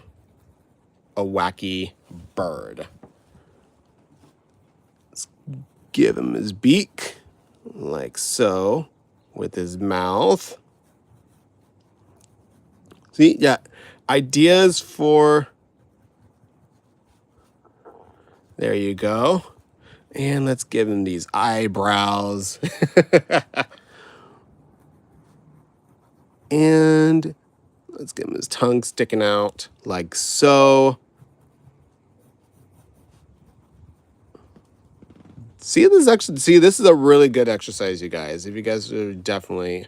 a wacky bird. Let's give him his beak like so with his mouth. See, yeah, ideas for, there you go. And let's give him these eyebrows. And let's give him his tongue sticking out like so. See, this is a really good exercise, you guys. If you guys are definitely,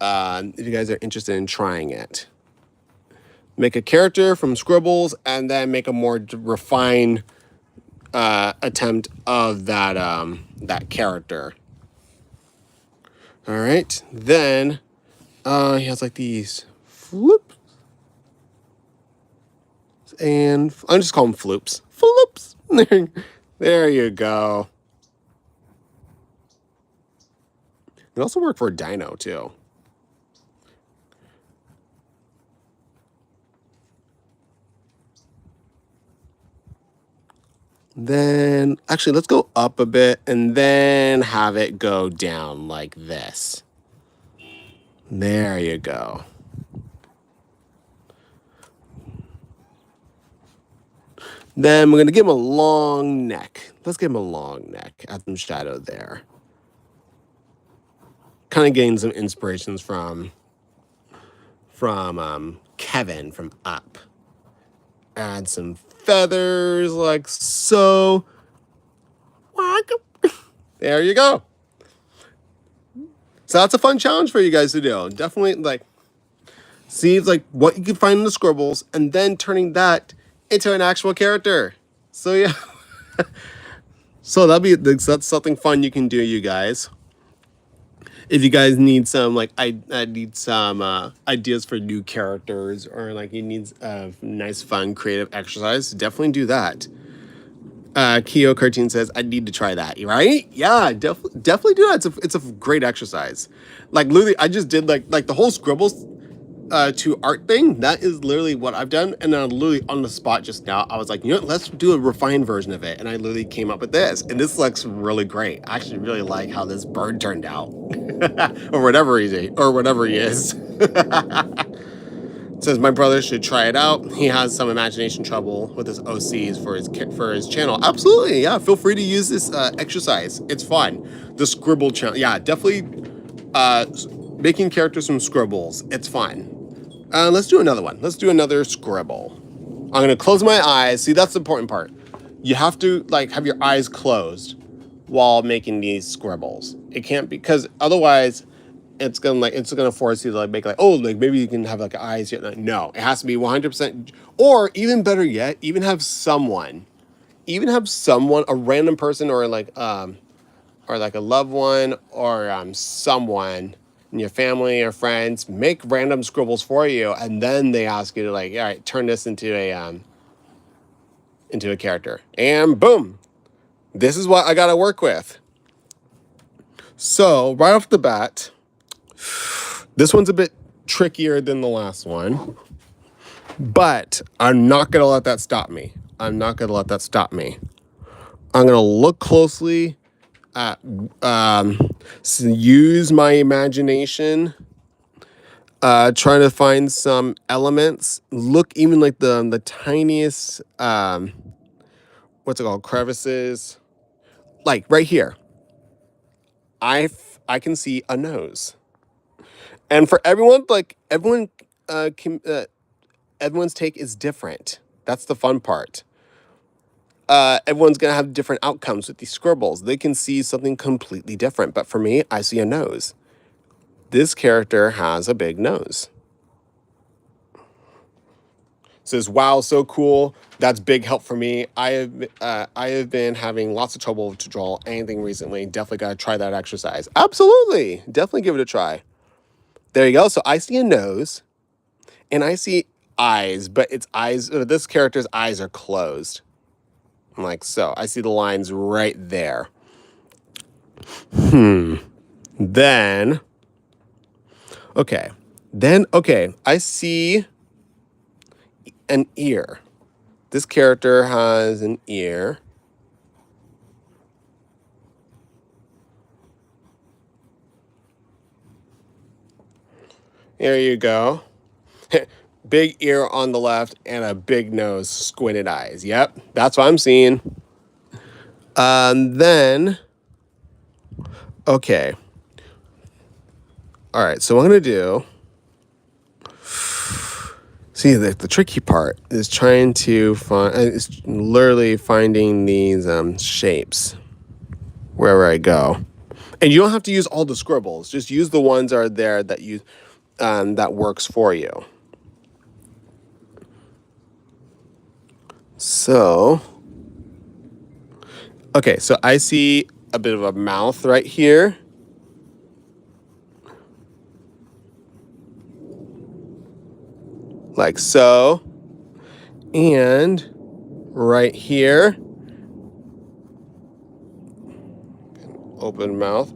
if you guys are interested in trying it. Make a character from scribbles and then make a more refined attempt of that character. All right, then he has like these floops, and I'm just calling them floops. Floops. There you go. It also worked for a dino too. Then, actually, let's go up a bit and then have it go down like this. There you go. Then we're going to give him a long neck. Let's give him a long neck. Add some shadow there. Kind of getting some inspirations from Kevin from Up. Add some feathers like so. There you go. So that's a fun challenge for you guys to do. Definitely like see like what you can find in the scribbles and then turning that into an actual character. So yeah. So that's something fun you can do, you guys. If you guys need some like I need some ideas for new characters or like you need a nice fun creative exercise, definitely do that. Keo Cartoon says I need to try that, right? Yeah, definitely do that. It's a great exercise. Like literally I just did like the whole scribbles to art thing. That is literally what I've done, and then literally on the spot just now I was like, you know what, let's do a refined version of it, and I literally came up with this, and this looks really great. I actually really like how this bird turned out. Or whatever he is. Says my brother should try it out. He has some imagination trouble with his OCs for his channel. Absolutely, yeah. Feel free to use this exercise. It's fun. The scribble channel, yeah, definitely. Making characters from scribbles. It's fun. Let's do another one. Let's do another scribble. I'm gonna close my eyes. See, that's the important part. You have to like have your eyes closed while making these scribbles. It can't be, because otherwise it's gonna force you to like make like, oh, like maybe you can have like eyes yet. Like, no, it has to be 100%. Or even better yet, even have someone, a random person or like a loved one or someone in your family or friends make random scribbles for you, and then they ask you to like, all right, turn this into a character, and boom, this is what I gotta work with. So right off the bat, this one's a bit trickier than the last one, but I'm not gonna let that stop me. I'm gonna look closely at use my imagination, trying to find some elements. Look, even like the tiniest what's it called, crevices, like right here. I can see a nose, and for everyone, like everyone's take is different. That's the fun part. Everyone's gonna have different outcomes with these scribbles. They can see something completely different, but for me, I see a nose. This character has a big nose. Says, wow, so cool. That's big help for me. I have been having lots of trouble to draw anything recently. Definitely got to try that exercise. Absolutely. Definitely give it a try. There you go. So I see a nose and I see eyes, but its eyes, this character's eyes are closed. I'm like, so I see the lines right there. Then, okay, I see an ear. This character has an ear. There you go. Big ear on the left and a big nose, squinted eyes. Yep, that's what I'm seeing. Then, okay. All right, so what I'm going to do, see, the tricky part is trying to find, is literally finding these shapes wherever I go. And you don't have to use all the scribbles. Just use the ones that are there that you, that works for you. So, okay, so I see a bit of a mouth right here. Like so. And right here, open mouth.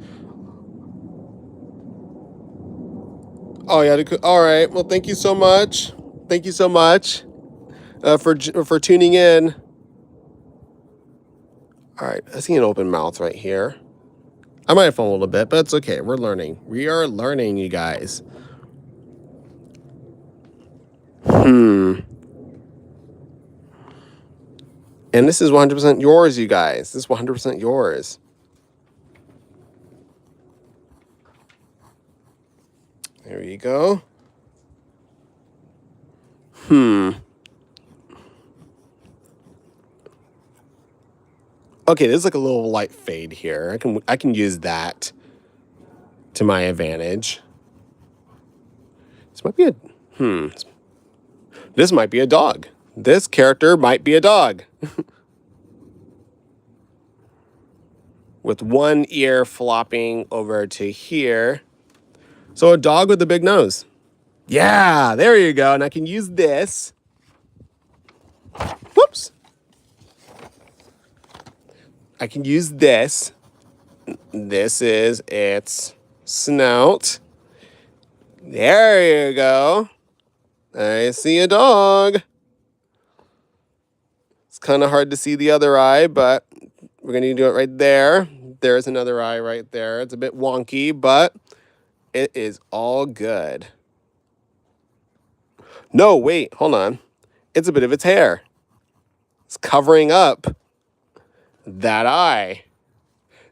Oh yeah, all right. Well, thank you so much. Thank you so much for tuning in. All right, I see an open mouth right here. I might have fallen a little bit, but it's okay. We're learning. We are learning, you guys. And this is 100% yours, you guys. This is 100% yours. There you go. Okay, there's like a little light fade here. I can use that to my advantage. This might be a This might be a dog. This character might be a dog. With one ear flopping over to here. So a dog with a big nose. Yeah, there you go. And I can use this. Whoops. I can use this. This is its snout. There you go. I see a dog. It's kind of hard to see the other eye, but we're going to do it right there. There's another eye right there. It's a bit wonky, but it is all good. No, wait, hold on. It's a bit of its hair. It's covering up that eye.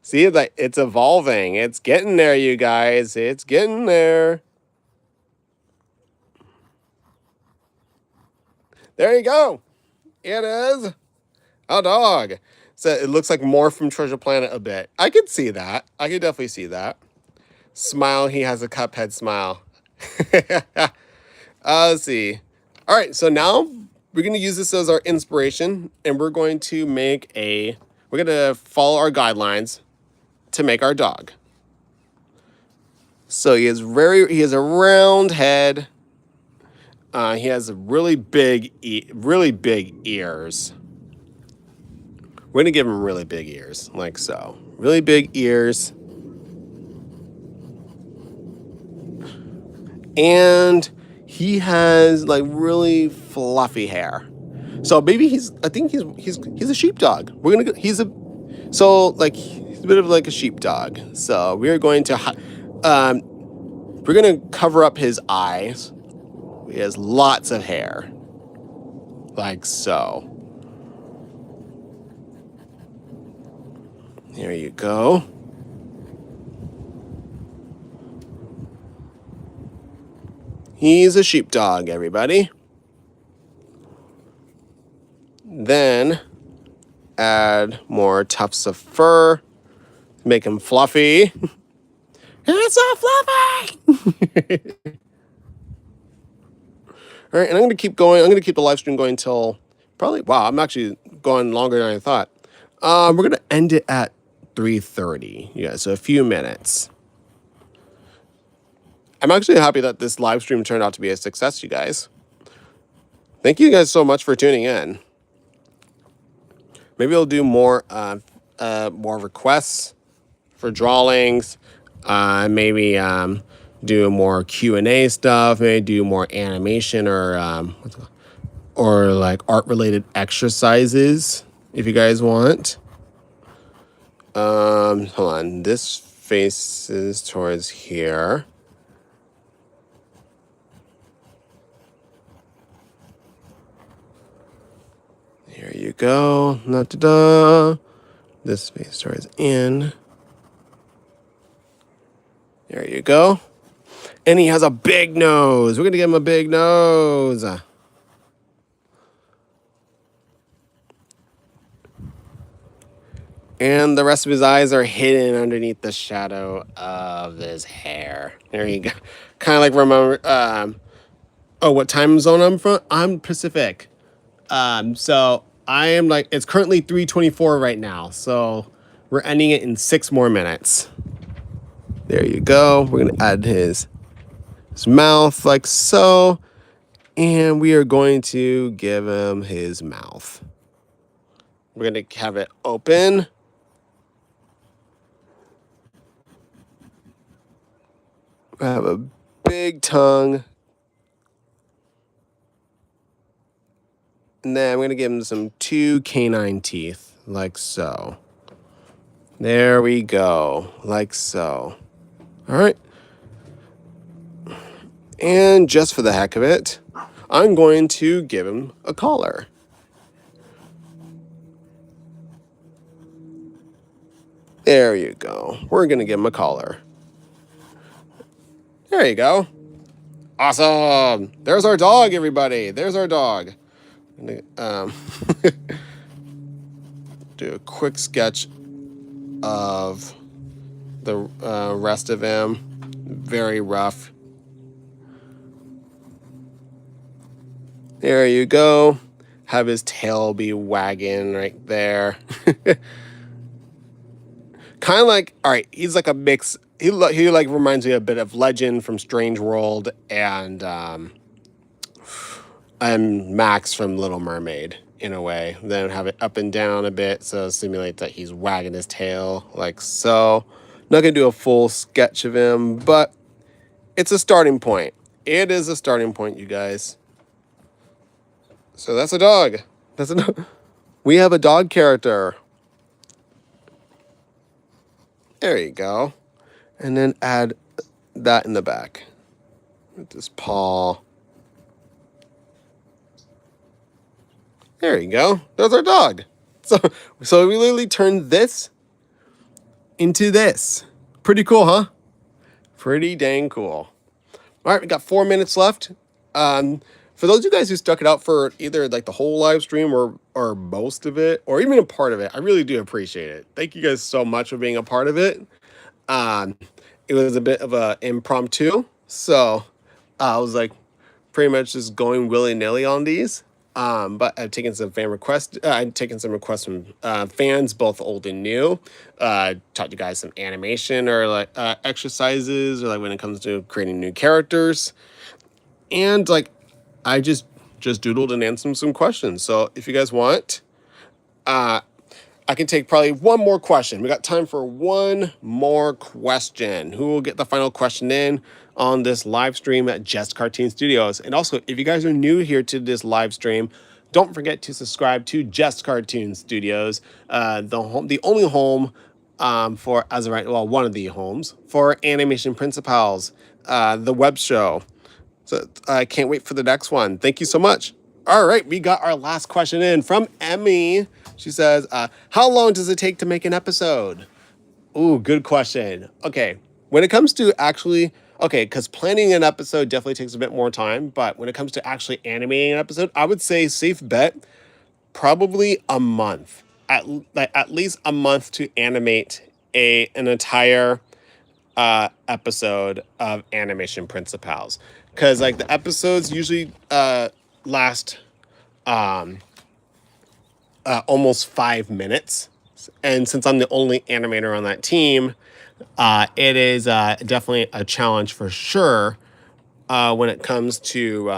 See, like it's evolving. It's getting there, you guys. It's getting there. There you go. It is a dog. So it looks like more from Treasure Planet a bit. I could see that. I could definitely see that. Smile. He has a Cuphead smile. Let's see. All right. So now we're going to use this as our inspiration, and we're going to we're going to follow our guidelines to make our dog. So he has a round head. He has really big ears. We're gonna give him really big ears, like so. Really big ears. And he has like really fluffy hair. So maybe I think he's a sheepdog. He's a bit of like a sheepdog. So we're going to cover up his eyes. He has lots of hair. Like so. There you go. He's a sheepdog, everybody. Then add more tufts of fur. Make him fluffy. It's so fluffy! All right, and I'm going to keep going. I'm going to keep the live stream going till probably, wow, I'm actually going longer than I thought. We're going to end it at 3:30. Yeah, so a few minutes. I'm actually happy that this live stream turned out to be a success, you guys. Thank you guys so much for tuning in. Maybe I'll do more requests for drawings. Maybe do more Q&A stuff. Maybe do more animation or like art-related exercises if you guys want. Hold on. This faces towards here. Here you go. Da-da-da. This faces towards in. There you go. And he has a big nose. We're going to give him a big nose. And the rest of his eyes are hidden underneath the shadow of his hair. There you go. Kind of like remember, what time zone I'm from? I'm Pacific. So I am like, it's currently 3:24 right now. So we're ending it in 6 more minutes. There you go. We're going to add his mouth like so. And we are going to give him his mouth. We're going to have it open. We have a big tongue. And then I'm going to give him some 2 canine teeth, like so. There we go, like so. All right. And just for the heck of it, I'm going to give him a collar. There you go. We're going to give him a collar. There you go. Awesome. There's our dog, everybody. There's our dog. Do a quick sketch of the rest of him. Very rough. There you go. Have his tail be wagging right there. Kind of like, all right, he's like a mix. He like reminds me a bit of Legend from Strange World and Max from Little Mermaid in a way. Then have it up and down a bit so simulate that he's wagging his tail like so. Not gonna do a full sketch of him, but it's a starting point. It is a starting point, you guys. So that's a dog. We have a dog character. There you go. And then add that in the back with this paw. There you go. There's our dog. So we literally turned this into this. Pretty cool, huh? Pretty dang cool. All right, we got 4 minutes left. For those of you guys who stuck it out for either like the whole live stream or most of it, or even a part of it, I really do appreciate it. Thank you guys so much for being a part of it. It was a bit of a impromptu, so I was like pretty much just going willy-nilly on these. But I've taken some fan requests. I've taken some requests from fans, both old and new. Taught you guys some animation or like exercises, or like when it comes to creating new characters, and like I just doodled and answered some questions. So if you guys want, I can take probably one more question. We got time for one more question. Who will get the final question in on this live stream at JestKartoons Studios? And also, if you guys are new here to this live stream, don't forget to subscribe to JestKartoons Studios, the only home for, as of right, well, one of the homes for Animation Princi-Pals, the web show. So I can't wait for the next one. Thank you so much. All right, we got our last question in from Emmy. She says, how long does it take to make an episode? Ooh, good question. Okay, when it comes to actually, because planning an episode definitely takes a bit more time, but when it comes to actually animating an episode, I would say safe bet, probably a month. At least a month to animate an entire episode of Animation Princi-Pals. Because like the episodes usually last almost 5 minutes, and since I'm the only animator on that team, it is definitely a challenge for sure when it comes to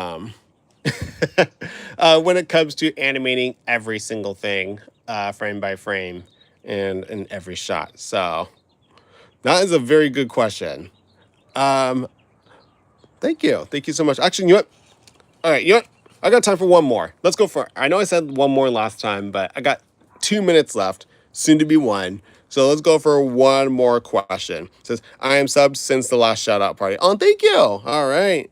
animating every single thing frame by frame and in every shot. So that is a very good question. Thank you so much. Actually, you know what? All right, you know what? I got time for one more. Let's go for it. I know I said one more last time, but I got 2 minutes left, soon to be one. So let's go for one more question. It says, I am subbed since the last shout out party. Oh, thank you. All right.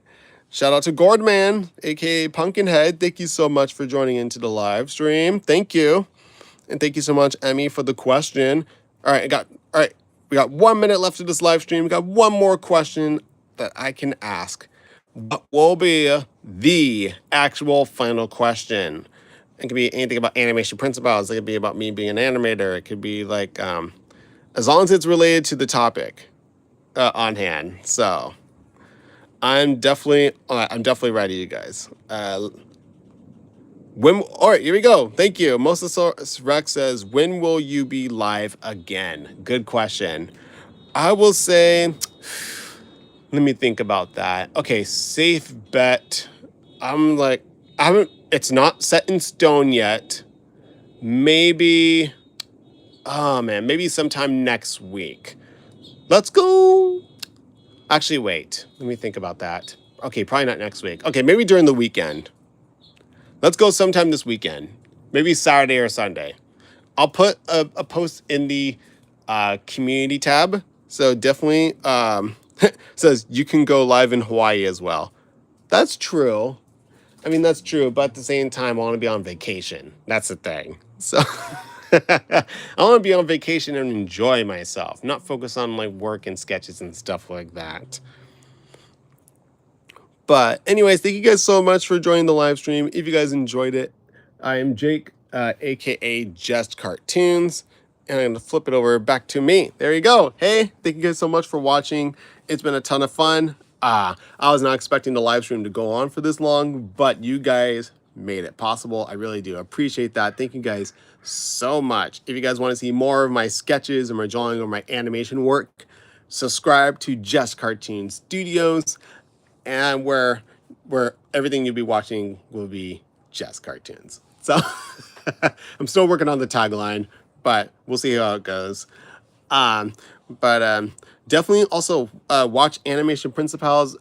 Shout out to Gordman, aka Pumpkinhead. Thank you so much for joining into the live stream. Thank you. And thank you so much, Emmy, for the question. All right, we got 1 minute left of this live stream. We got one more question that I can ask. What will be the actual final question? It could be anything about Animation Princi-Pals. It could be about me being an animator. It could be like, as long as it's related to the topic on hand. So I'm definitely ready, you guys. All right, here we go. Thank you. Mosasaurus Rex says, when will you be live again? Good question. I will say, let me think about that. Okay, safe bet. It's not set in stone yet. Maybe, maybe sometime next week. Let's go. Actually, wait. Let me think about that. Okay, probably not next week. Okay, maybe during the weekend. Let's go sometime this weekend. Maybe Saturday or Sunday. I'll put a post in the community tab. So definitely says you can go live in Hawaii as well. That's true. I mean, that's true. But at the same time, I want to be on vacation. That's the thing. So I want to be on vacation and enjoy myself, not focus on like work and sketches and stuff like that. But anyways, thank you guys so much for joining the live stream. If you guys enjoyed it, I am Jake, aka JestKartoons, and I'm gonna flip it over back to me. There you go. Hey, thank you guys so much for watching. It's been a ton of fun. I was not expecting the live stream to go on for this long, but you guys made it possible. I really do appreciate that. Thank you guys so much. If you guys want to see more of my sketches or my drawing or my animation work, subscribe to JestKartoons Studios, and where everything you'll be watching will be JestKartoons. So I'm still working on the tagline, but we'll see how it goes. But definitely also watch Animation Princi-Pals,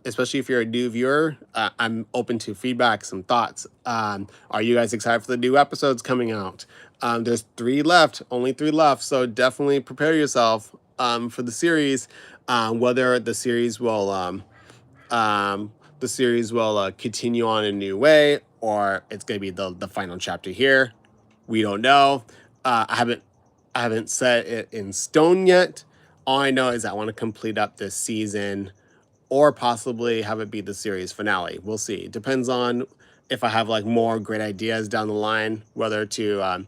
especially if you're a new viewer. I'm open to feedback, some thoughts. Are you guys excited for the new episodes coming out? There's 3 left, only 3 left, so definitely prepare yourself for the series. Whether the series will continue on in a new way, or it's going to be the final chapter here. We don't know. I haven't set it in stone yet. All I know is I want to complete up this season, or possibly have it be the series finale. We'll see. It depends on if I have like more great ideas down the line, whether to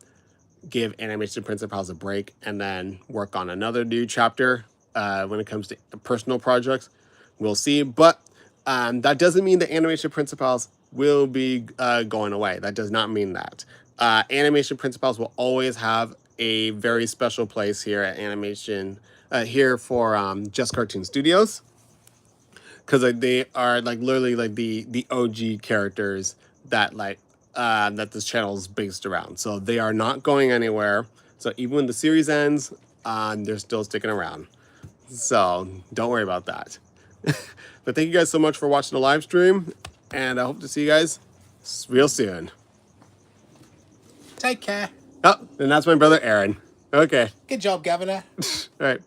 give Animation Princi-Pals a break and then work on another new chapter when it comes to personal projects. We'll see. But that doesn't mean the Animation Princi-Pals will be going away. That does not mean that. Animation Princi-Pals will always have a very special place here at Animation, here for JestKartoons Studios, because like, they are like literally like the OG characters that that this channel is based around. So they are not going anywhere. So even when the series ends, they're still sticking around. So don't worry about that. But thank you guys so much for watching the live stream, and I hope to see you guys real soon. Take care. Oh, and that's my brother Aaron. Okay. Good job, Governor. All right.